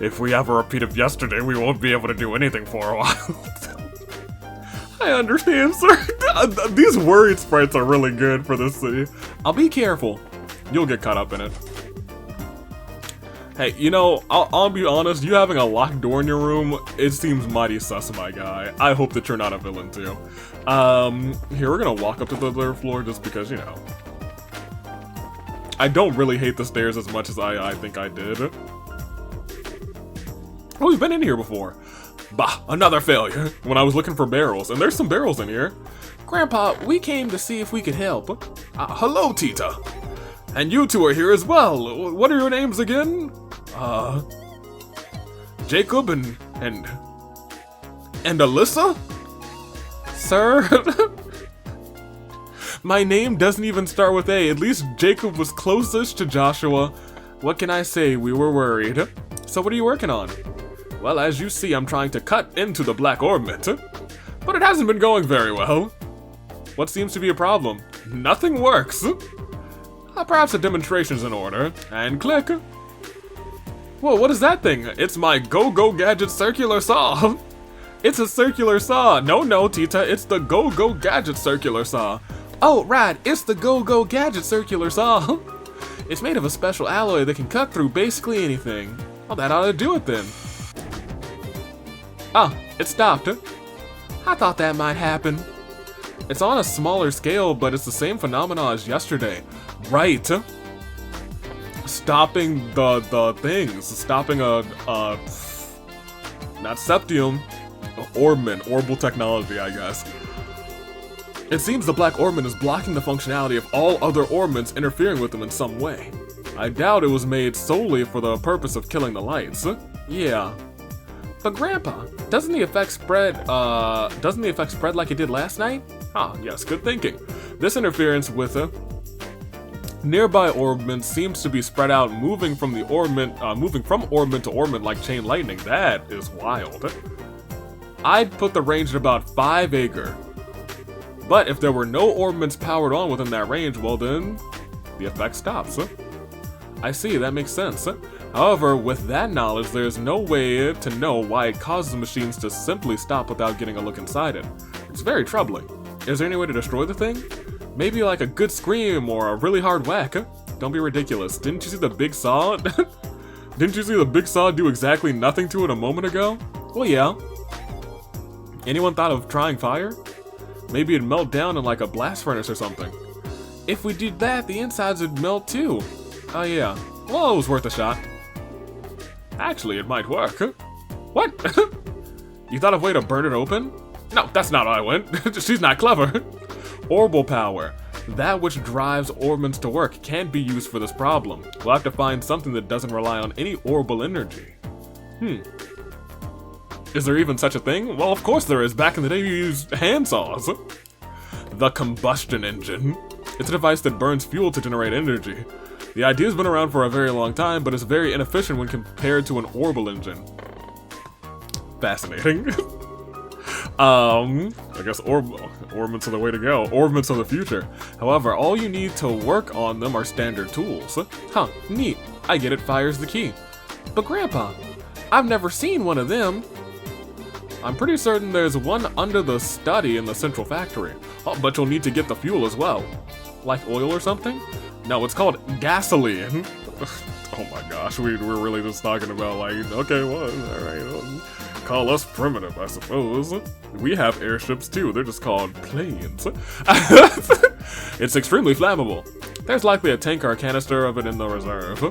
If we have a repeat of yesterday, we won't be able to do anything for a while. I understand, sir. These worried sprites are really good for this city. I'll be careful. You'll get caught up in it. Hey, you know, I'll be honest, you having a locked door in your room, it seems mighty sus, my guy. I hope that you're not a villain, too. Here, we're gonna walk up to the 3rd floor just because, you know. I don't really hate the stairs as much as I think I did. Oh, we've been in here before. Bah, another failure. When I was looking for barrels, and there's some barrels in here. Grandpa, we came to see if we could help. Hello, Tita. And you two are here as well. What are your names again? Jacob and Alyssa? Sir? My name doesn't even start with A. At least Jacob was closest to Joshua. What can I say? We were worried. So what are you working on? Well, as you see, I'm trying to cut into the black ornament. But it hasn't been going very well. What seems to be a problem? Nothing works. Perhaps a demonstration's in order. And click. Whoa, what is that thing? It's my Go-Go Gadget circular saw. It's a circular saw. No, Tita, it's the Go-Go Gadget circular saw. Oh, right, it's the Go-Go Gadget circular saw. It's made of a special alloy that can cut through basically anything. Well, that ought to do it then. Ah, it stopped. I thought that might happen. It's on a smaller scale, but it's the same phenomena as yesterday. Right. Stopping the things. Stopping not septium, orbital technology, I guess. It seems the black orbment is blocking the functionality of all other orbments, interfering with them in some way. I doubt it was made solely for the purpose of killing the lights. Yeah. But Grandpa, doesn't the effect spread like it did last night? Ah, yes, good thinking. This interference with nearby orbments seems to be spread out, moving from orbment to orbment like chain lightning. That is wild. I'd put the range at about 5 acre. But if there were no orbments powered on within that range, well then, the effect stops. I see, that makes sense. However, with that knowledge, there's no way to know why it causes machines to simply stop without getting a look inside it. It's very troubling. Is there any way to destroy the thing? Maybe like a good scream or a really hard whack? Don't be ridiculous. Didn't you see the big saw? Didn't you see the big saw do exactly nothing to it a moment ago? Well, yeah. Anyone thought of trying fire? Maybe it'd melt down in like a blast furnace or something. If we did that, the insides would melt too. Oh yeah. Well, it was worth a shot. Actually, it might work. What? You thought of a way to burn it open? No, that's not how I went. She's not clever. Orbital power. That which drives orbments to work can't be used for this problem. We'll have to find something that doesn't rely on any orbital energy. Is there even such a thing? Well, of course there is. Back in the day, you used hand saws. The combustion engine. It's a device that burns fuel to generate energy. The idea's been around for a very long time, but it's very inefficient when compared to an orbital engine. Fascinating. I guess orbments are the way to go. Orbments are the future. However, all you need to work on them are standard tools. Huh, neat. I get it, fire's the key. But Grandpa, I've never seen one of them. I'm pretty certain there's one under the study in the central factory. Oh, but you'll need to get the fuel as well. Like oil or something? No, it's called gasoline. Oh my gosh, we're really just talking about like, okay, well, alright, call us primitive, I suppose. We have airships too, they're just called planes. It's extremely flammable. There's likely a tank or a canister of it in the reserve.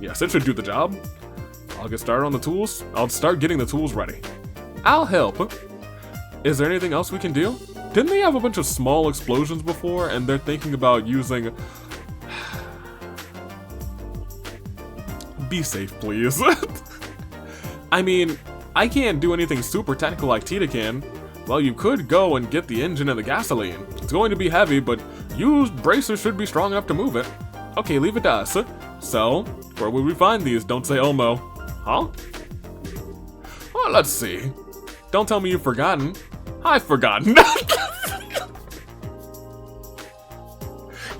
Yes, it should do the job. I'll get started on the tools. I'll start getting the tools ready. I'll help. Is there anything else we can do? Didn't they have a bunch of small explosions before, and they're thinking about using... Be safe, please. I mean, I can't do anything super technical like Tita can. Well, you could go and get the engine and the gasoline. It's going to be heavy, but used bracers should be strong enough to move it. Okay, leave it to us. So, where would we find these? Don't say Elmo. Huh? Well, let's see. Don't tell me you've forgotten. I've forgotten.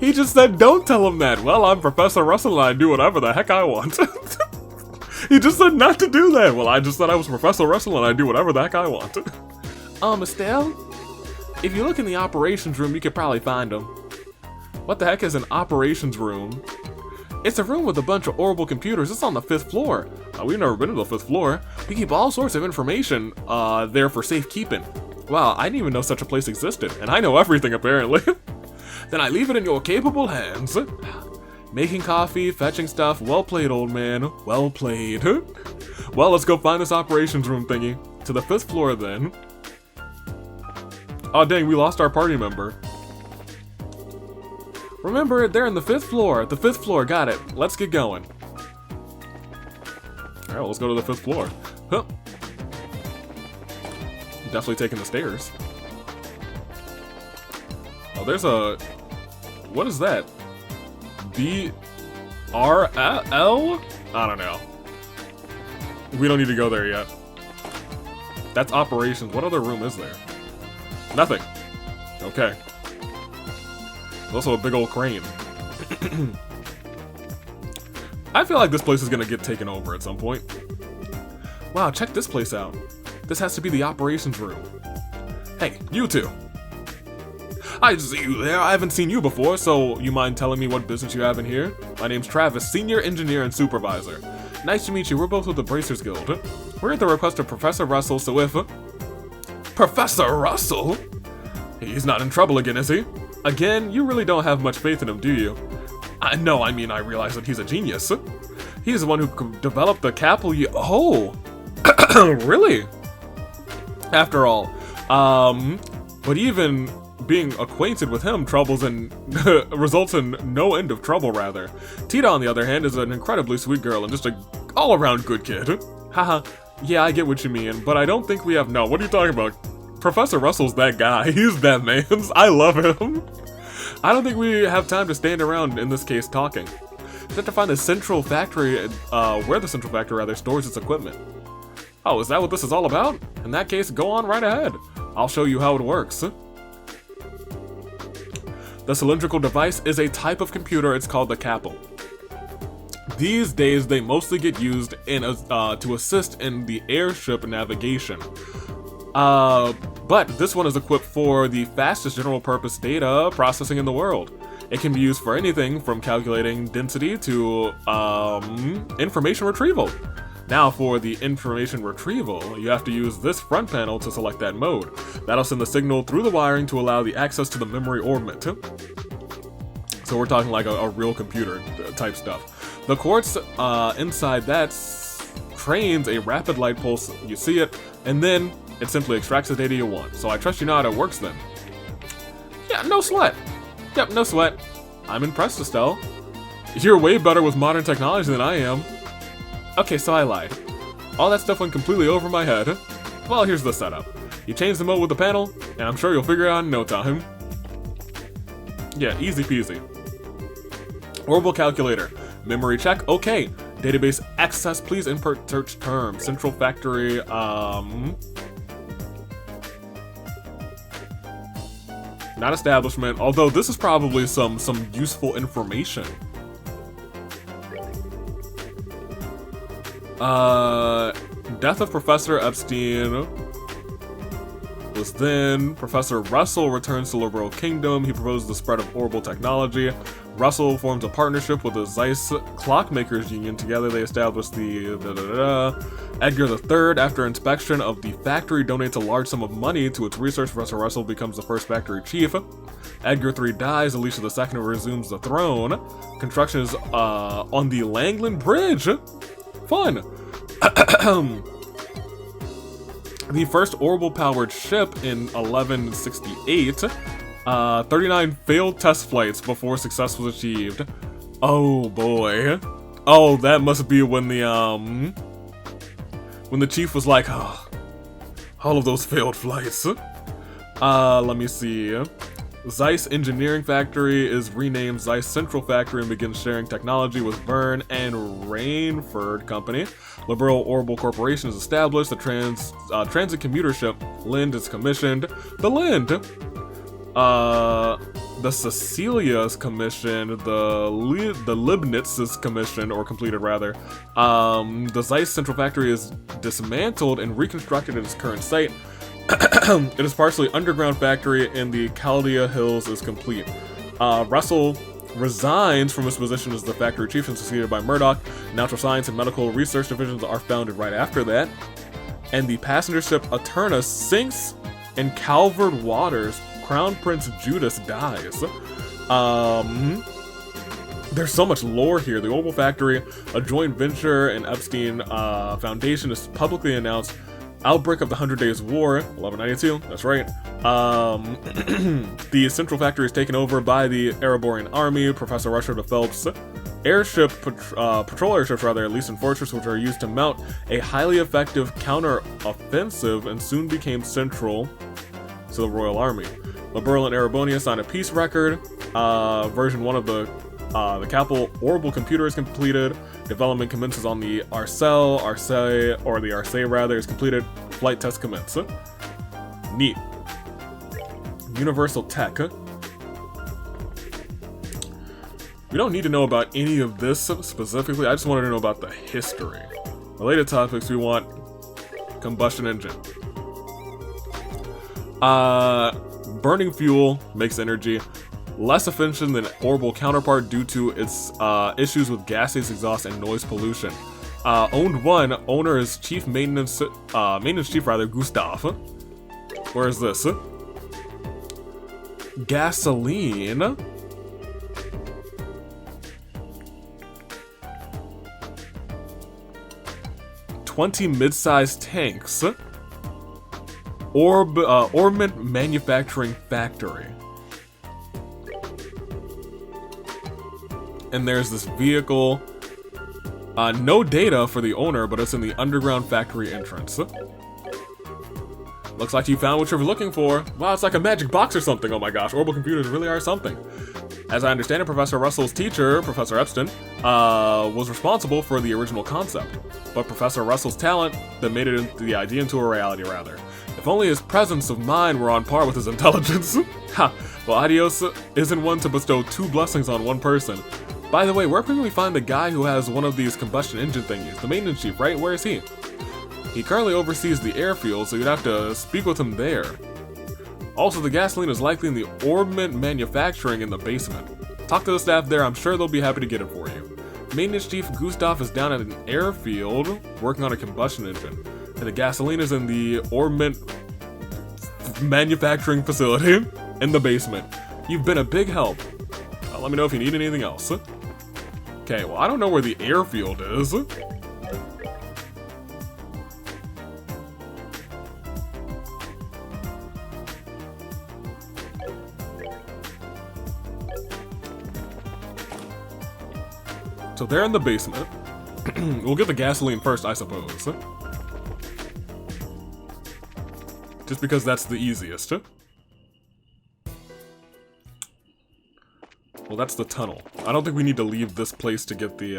He just said, don't tell him that. Well, I'm Professor Russell and I do whatever the heck I want. He just said not to do that. Well, I just said I was Professor Russell and I do whatever the heck I want. Estelle? If you look in the operations room, you could probably find them. What the heck is an operations room? It's a room with a bunch of orbital computers. It's on the 5th floor. We've never been to the 5th floor. We keep all sorts of information there for safekeeping. Wow, I didn't even know such a place existed. And I know everything, apparently. Then I leave it in your capable hands. Making coffee, fetching stuff. Well played, old man. Well played. Well, let's go find this operations room thingy. To the 5th floor, then. Oh, dang, we lost our party member. Remember, they're in the 5th floor. The 5th floor, got it. Let's get going. Alright, well, let's go to the 5th floor. Huh. Definitely taking the stairs. Oh, there's a... What is that? B-R-L? I don't know. We don't need to go there yet. That's operations. What other room is there? Nothing. Okay. There's also a big old crane. I feel like this place is gonna get taken over at some point. Wow, check this place out. This has to be the operations room. Hey, you two. I see you there. I haven't seen you before, so you mind telling me what business you have in here? My name's Travis, Senior Engineer and Supervisor. Nice to meet you. We're both with the Bracers Guild. We're at the request of Professor Russell, so if... Professor Russell? He's not in trouble again, is he? Again, you really don't have much faith in him, do you? No, I mean, I realize that he's a genius. He's the one who developed the capsule. Oh! Really? After all, but even being acquainted with him troubles and results in no end of trouble, rather. Tita, on the other hand, is an incredibly sweet girl and just a all-around good kid. Haha, yeah, I get what you mean, but I don't think we have— No, what are you talking about? Professor Russell's that guy. He's that man. I love him. I don't think we have time to stand around, in this case, talking. We have to find the central factory, where the central factory, rather, stores its equipment. Oh, is that what this is all about? In that case, go on right ahead. I'll show you how it works. The cylindrical device is a type of computer. It's called the capsule. These days, they mostly get used in to assist in the airship navigation. But this one is equipped for the fastest general-purpose data processing in the world. It can be used for anything from calculating density to information retrieval. Now for the information retrieval, you have to use this front panel to select that mode. That'll send the signal through the wiring to allow the access to the memory orbit. So we're talking like a real computer type stuff. The quartz inside that trains a rapid light pulse, you see it, and then it simply extracts the data you want. So I trust you know how it works then. Yeah, no sweat. Yep, no sweat. I'm impressed, Estelle. You're way better with modern technology than I am. Okay, so I lied. All that stuff went completely over my head. Well, here's the setup. You change the mode with the panel, and I'm sure you'll figure it out in no time. Yeah, easy peasy. Orbital calculator. Memory check, okay. Database access, please input search term. Central factory, not establishment, although this is probably some useful information. Death of Professor Epstein was then. Professor Russell returns to Liberal Kingdom. He proposes the spread of orbital technology. Russell forms a partnership with the Zeiss Clockmakers Union. Together they establish the Edgar III, after inspection of the factory, donates a large sum of money to its research. Professor Russell becomes the first factory chief. Edgar III dies. Alicia II resumes the throne. Construction is on the Langland Bridge. Fun. The first orbital-powered ship in 1168. 39 failed test flights before success was achieved. Oh boy. Oh, that must be when the chief was like, oh, all of those failed flights. Let me see. Zeiss Engineering Factory is renamed Zeiss Central Factory and begins sharing technology with Verne and Rainford Company. Liberal Orbital Corporation is established. The transit commuter ship Lind is commissioned. The Lind. The Cecilia is commissioned. The Libnitz is commissioned, or completed rather. The Zeiss Central Factory is dismantled and reconstructed at its current site. It is partially underground factory, and the Chaldea Hills is complete. Russell resigns from his position as the factory chief and succeeded by Murdoch. Natural science and medical research divisions are founded right after that. And the passenger ship Eterna sinks in Calvert waters. Crown Prince Judas dies. There's so much lore here. The Orbital Factory, a joint venture and Epstein Foundation, is publicly announced. Outbreak of the 100 Days War, 1192, that's right. The Central Factory is taken over by the Ereborian Army. Professor Rusher develops patrol airships, rather, at least in Fortress, which are used to mount a highly effective counter-offensive and soon became central to the Royal Army. Liberal and Erebonia sign a peace record. Version 1 of the Capel orbital computer is completed. Development commences on the Arcee rather, is completed. Flight test commence. Neat. Universal Tech. We don't need to know about any of this specifically. I just wanted to know about the history. Related topics, we want combustion engine. Burning fuel makes energy. Less efficient than orbital counterpart due to its issues with gaseous exhaust and noise pollution. Owned one, owner is chief maintenance chief rather, Gustav. Where is this? Gasoline. $20 mid-sized tanks. Ornament Manufacturing Factory. And there's this vehicle. No data for the owner, but it's in the underground factory entrance. Looks like you found what you're looking for. Wow, it's like a magic box or something. Oh my gosh, orbital computers really are something. As I understand it, Professor Russell's teacher, Professor Epstein, was responsible for the original concept. But Professor Russell's talent that made it into the idea into a reality, rather. If only his presence of mind were on par with his intelligence. Ha! Well, Adios isn't one to bestow two blessings on one person. By the way, where can we find the guy who has one of these combustion engine thingies? The maintenance chief, right? Where is he? He currently oversees the airfield, so you'd have to speak with him there. Also, the gasoline is likely in the Ornament Manufacturing in the basement. Talk to the staff there, I'm sure they'll be happy to get it for you. Maintenance Chief Gustav is down at an airfield, working on a combustion engine. And the gasoline is in the Ornament Manufacturing facility in the basement. You've been a big help. Let me know if you need anything else. Okay, well, I don't know where the airfield is. So they're in the basement. We'll get the gasoline first, I suppose. Just because that's the easiest. Well, that's the tunnel. I don't think we need to leave this place to get the,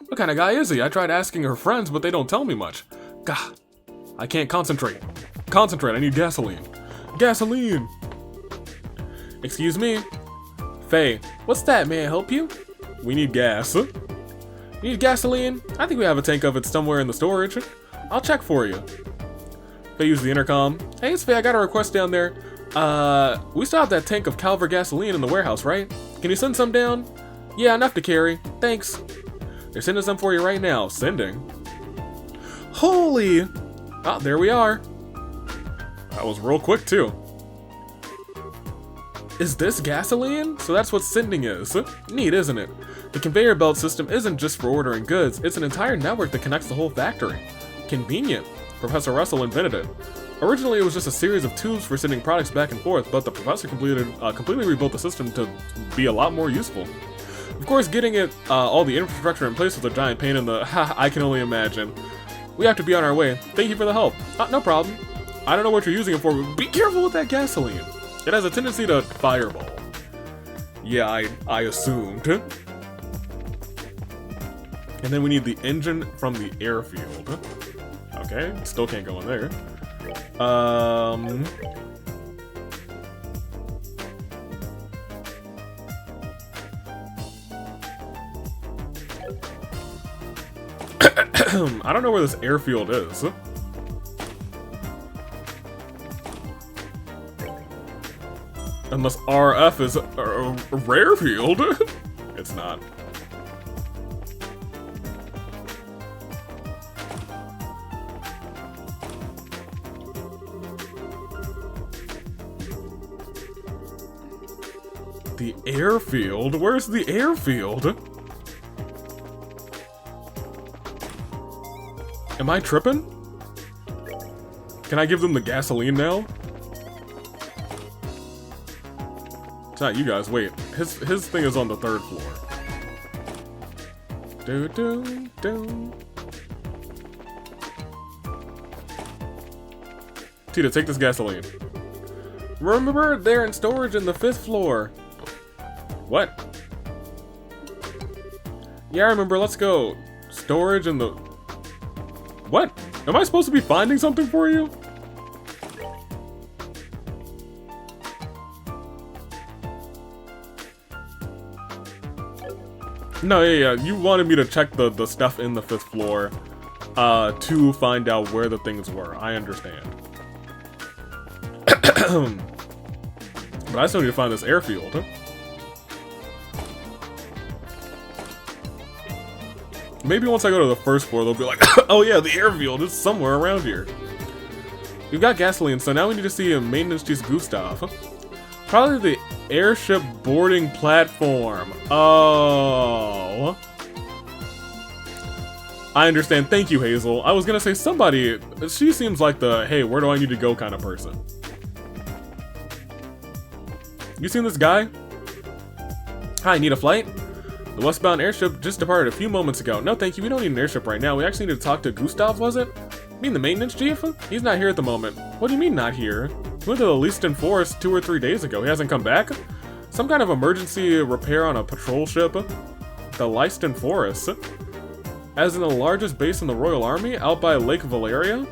What kind of guy is he? I tried asking her friends, but they don't tell me much. Gah. I can't concentrate. Concentrate, I need gasoline. Gasoline! Excuse me? Faye, what's that? May I help you? We need gas. You need gasoline? I think we have a tank of it somewhere in the storage. I'll check for you. Faye used the intercom. Hey, it's Faye, I got a request down there. We still have that tank of Calver gasoline in the warehouse, right? Can you send some down? Yeah, enough to carry. Thanks. They're sending some for you right now. Sending. Holy! Ah, there we are. That was real quick, too. Is this gasoline? So that's what sending is. Neat, isn't it? The conveyor belt system isn't just for ordering goods, it's an entire network that connects the whole factory. Convenient. Professor Russell invented it. Originally, it was just a series of tubes for sending products back and forth, but the professor completely rebuilt the system to be a lot more useful. Of course, getting it all the infrastructure in place was a giant pain in the I can only imagine. We have to be on our way. Thank you for the help. No problem. I don't know what you're using it for, but be careful with that gasoline. It has a tendency to fireball. Yeah, I assumed. And then we need the engine from the airfield. Okay, still can't go in there. I don't know where this airfield is. Unless RF is a rare field. It's not. The airfield? Where's the airfield? Am I tripping? Can I give them the gasoline now? It's not you guys. Wait, his thing is on the 3rd floor. Do do do. Tita, take this gasoline. Remember, they're in storage in the 5th floor. What? Yeah, I remember. Let's go. Storage in the... What? Am I supposed to be finding something for you? No, yeah. You wanted me to check the stuff in the 5th floor to find out where the things were. I understand. But I still need to find this airfield. Maybe once I go to the 1st floor, they'll be like, oh yeah, the airfield is somewhere around here. We've got gasoline, so now we need to see a maintenance chief Gustav. Probably the airship boarding platform. Oh. I understand. Thank you, Hazel. I was gonna say somebody. She seems like the hey, where do I need to go kind of person. You seen this guy? Hi, need a flight? The westbound airship just departed a few moments ago. No, thank you. We don't need an airship right now. We actually need to talk to Gustav, was it? You mean the maintenance chief? He's not here at the moment. What do you mean not here? He went to the Leaston Forest 2 or 3 days ago. He hasn't come back? Some kind of emergency repair on a patrol ship? The Leaston Forest? As in the largest base in the Royal Army, out by Lake Valeria?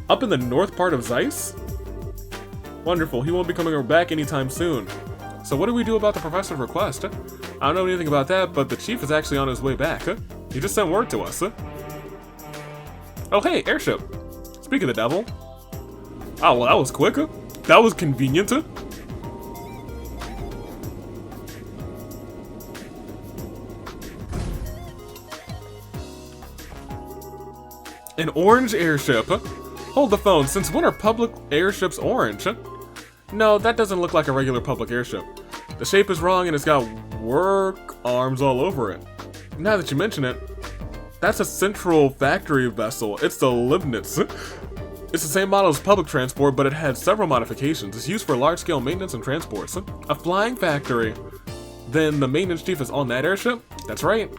Up in the north part of Zeiss? Wonderful, he won't be coming back anytime soon. So what do we do about the professor's request? I don't know anything about that, but the chief is actually on his way back. He just sent word to us. Oh hey, airship. Speak of the devil. Oh, well that was quick. That was convenient. An orange airship? Hold the phone, since when are public airships orange? No, that doesn't look like a regular public airship. The shape is wrong and it's got work arms all over it. Now that you mention it, that's a central factory vessel. It's the Leibniz. It's the same model as public transport, but it had several modifications. It's used for large-scale maintenance and transports. A flying factory. Then the maintenance chief is on that airship? That's right.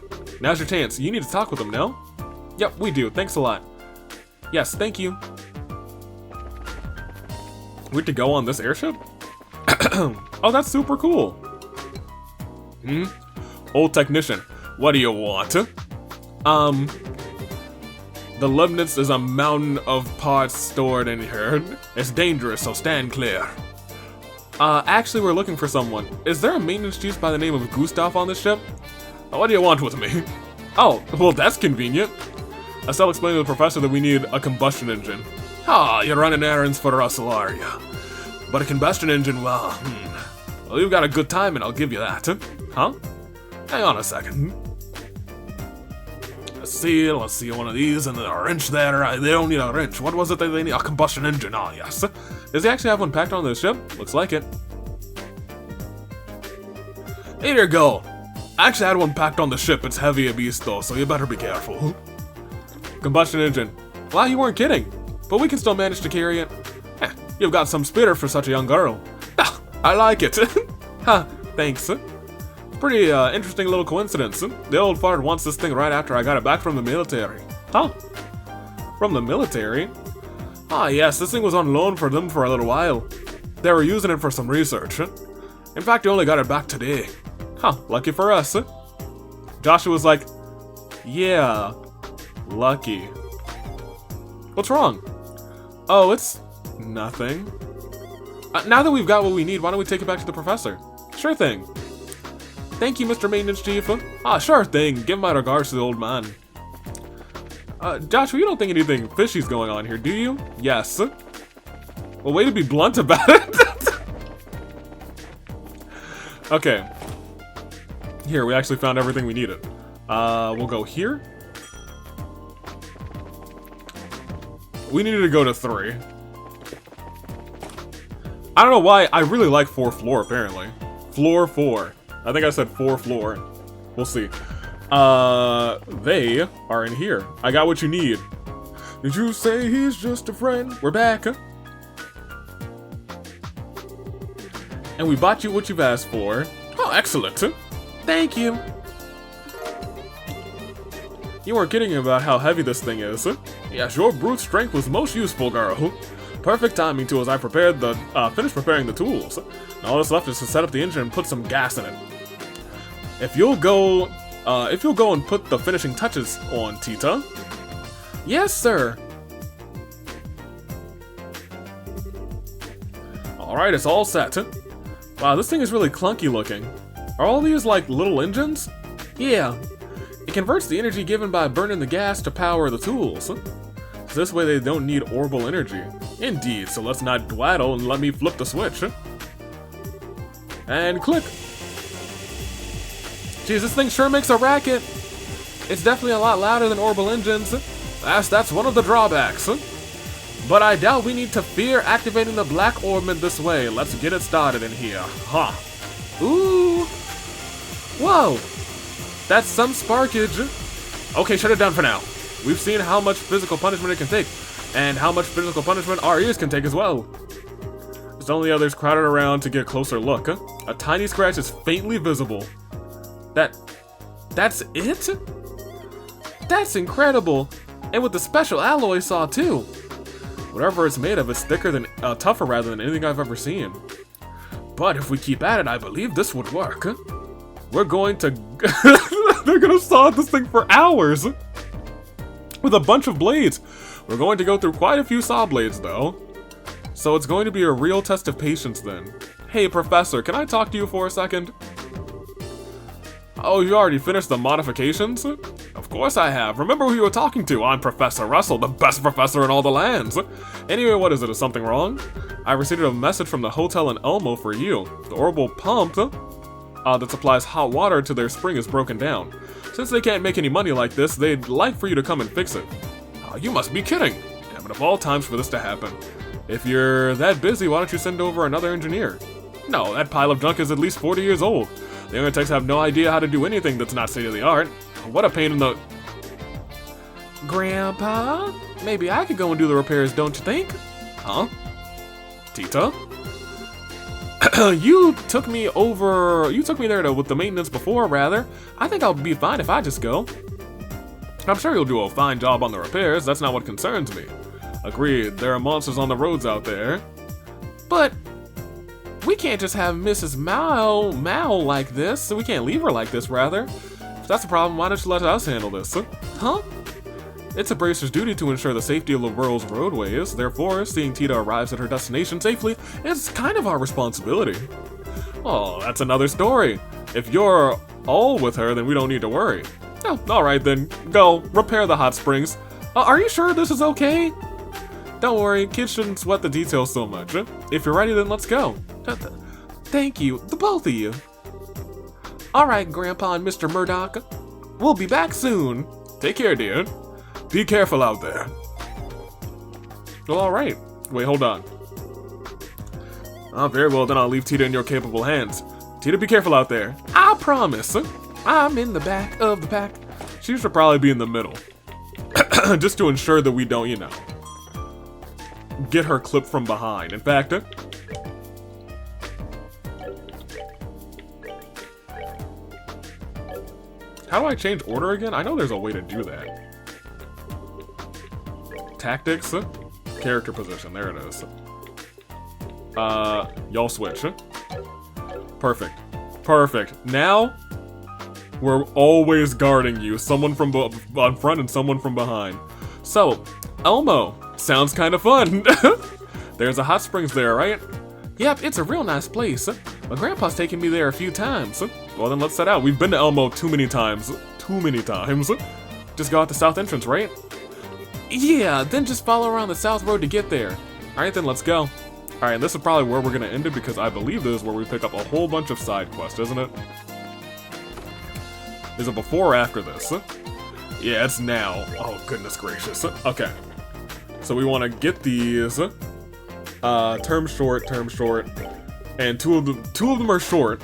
Now's your chance. You need to talk with him, no? Yep, we do. Thanks a lot. Yes, thank you. We to go on this airship? Oh, that's super cool. Old technician, what do you want? The Leibniz is a mountain of parts stored in here. It's dangerous, so stand clear. Actually, we're looking for someone. Is there a maintenance chief by the name of Gustav on this ship? What do you want with me? Oh, well, that's convenient. Estelle explained to the professor that we need a combustion engine. Ah, you're running errands for Russell, are ya? But a combustion engine, well, well, you've got a good time and I'll give you that. Huh? Hang on a second. Let's see one of these and a wrench there. They don't need a wrench. What was it that they need? A combustion engine, oh yes. Does he actually have one packed on this ship? Looks like it. Here you go. I actually had one packed on the ship. It's heavy a beast though, so you better be careful. Combustion engine. Wow, you weren't kidding. But we can still manage to carry it. You've got some spirit for such a young girl. I like it. Huh, thanks. Pretty interesting little coincidence. The old fart wants this thing right after I got it back from the military. Huh? From the military? Ah yes, this thing was on loan for them for a little while. They were using it for some research. In fact, they only got it back today. Huh, lucky for us. Joshua was like, yeah, lucky. What's wrong? Oh, it's nothing. Now that we've got what we need, why don't we take it back to the professor? Sure thing. Thank you, Mr. Maintenance Chief. Ah, sure thing. Give my regards to the old man. Joshua, you don't think anything fishy's going on here, do you? Yes. Well, way to be blunt about it. Okay. Here, we actually found everything we needed. We'll go here. We needed to go to 3. I don't know why, I really like 4th floor, apparently. Floor 4. I think I said 4th floor. We'll see. They are in here. I got what you need. Did you say he's just a friend? We're back. And we bought you what you've asked for. Oh, excellent. Thank you. You weren't kidding about how heavy this thing is. Yes, your brute strength was most useful, girl. Perfect timing too, as I prepared the finished preparing the tools. Now all that's left is to set up the engine and put some gas in it. If you'll go and put the finishing touches on, Tita. Yes, sir. All right, it's all set. Wow, this thing is really clunky looking. Are all these like little engines? Yeah. It converts the energy given by burning the gas to power the tools. So this way they don't need orbital energy. Indeed, so let's not dwaddle and let me flip the switch. And click. Geez, this thing sure makes a racket. It's definitely a lot louder than orbital engines. That's one of the drawbacks. But I doubt we need to fear activating the black orbment this way. Let's get it started in here. Huh. Ooh. Whoa. That's some sparkage. Okay, shut it down for now. We've seen how much physical punishment it can take, and how much physical punishment our ears can take as well. There's only others crowded around to get a closer look. A tiny scratch is faintly visible. That's it? That's incredible! And with the special alloy saw too. Whatever it's made of is thicker than, tougher rather than anything I've ever seen. But if we keep at it, I believe this would work. We're going to... They're gonna saw at this thing for hours! With a bunch of blades. We're going to go through quite a few saw blades though. So it's going to be a real test of patience then. Hey Professor, can I talk to you for a second? Oh, you already finished the modifications? Of course I have. Remember who you were talking to. I'm Professor Russell, the best professor in all the lands. Anyway, what is it? Is something wrong? I received a message from the hotel in Elmo for you. The orbital pump that supplies hot water to their spring is broken down. Since they can't make any money like this, they'd like for you to come and fix it. Oh, you must be kidding. Damn it, of all times for this to happen. If you're that busy, why don't you send over another engineer? No, that pile of junk is at least 40 years old. The younger techs have no idea how to do anything that's not state-of-the-art. What a pain in the... Grandpa? Maybe I could go and do the repairs, don't you think? Huh? Tita? You took me there with the maintenance before, rather. I think I'll be fine if I just go. I'm sure you'll do a fine job on the repairs, that's not what concerns me. Agreed, there are monsters on the roads out there. But... we can't just have Mrs. Mao like this, so we can't leave her like this, rather. If that's the problem, why don't you let us handle this? Huh? It's a bracer's duty to ensure the safety of the world's roadways, therefore, seeing Tita arrives at her destination safely is kind of our responsibility. Oh, that's another story. If you're all with her, then we don't need to worry. Oh, alright then, go, repair the hot springs. Are you sure this is okay? Don't worry, kids shouldn't sweat the details so much. If you're ready, then let's go. Thank you, the both of you. Alright, Grandpa and Mr. Murdoch. We'll be back soon. Take care, dear. Be careful out there. Well, alright. Wait, hold on. Oh, very well, then I'll leave Tita in your capable hands. Tita, be careful out there. I promise. I'm in the back of the pack. She should probably be in the middle. Just to ensure that we don't, you know, get her clipped from behind. In fact, how do I change order again? I know there's a way to do that. Tactics, character position, there it is. Y'all switch. Perfect. Perfect. Now, we're always guarding you. Someone from on front and someone from behind. So, Elmo. Sounds kind of fun. There's a hot springs there, right? Yep, it's a real nice place. My grandpa's taken me there a few times. Well then let's set out. We've been to Elmo too many times. Too many times. Just go out the south entrance, right? Yeah, then just follow around the south road to get there. Alright then, let's go. Alright, and this is probably where we're gonna end it because I believe this is where we pick up a whole bunch of side quests, isn't it? Is it before or after this? Yeah, it's now. Oh, goodness gracious. Okay. So we want to get these term short, and two of them are short.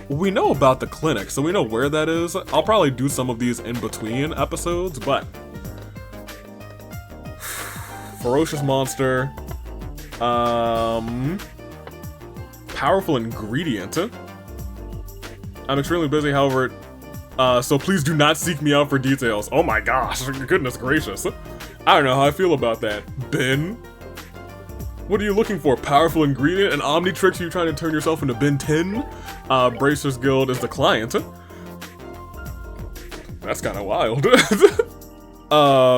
We know about the clinic, so we know where that is. I'll probably do some of these in between episodes, but ferocious monster, powerful ingredient. I'm extremely busy, however. So please do not seek me out for details. Oh my gosh, goodness gracious. I don't know how I feel about that. Ben? What are you looking for? Powerful ingredient? An Omnitrix? You trying to turn yourself into Ben 10? Bracers Guild is the client. That's kind of wild.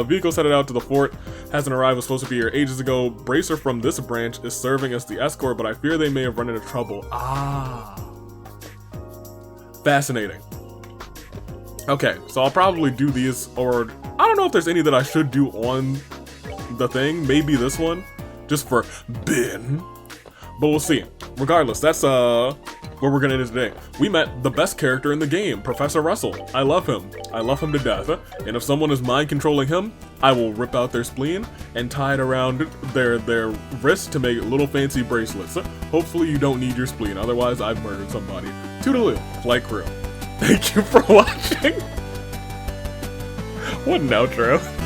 Vehicles headed out to the fort. Hasn't arrived, was supposed to be here ages ago. Bracer from this branch is serving as the escort, but I fear they may have run into trouble. Ah. Fascinating. Okay, so I'll probably do these, or I don't know if there's any that I should do on the thing. Maybe this one, just for Ben. But we'll see. Regardless, that's where we're gonna end it today. We met the best character in the game, Professor Russell. I love him. I love him to death. And if someone is mind controlling him, I will rip out their spleen and tie it around their wrist to make little fancy bracelets. Hopefully you don't need your spleen, otherwise I've murdered somebody. Toodaloo, flight crew. Thank you for watching. What an outro.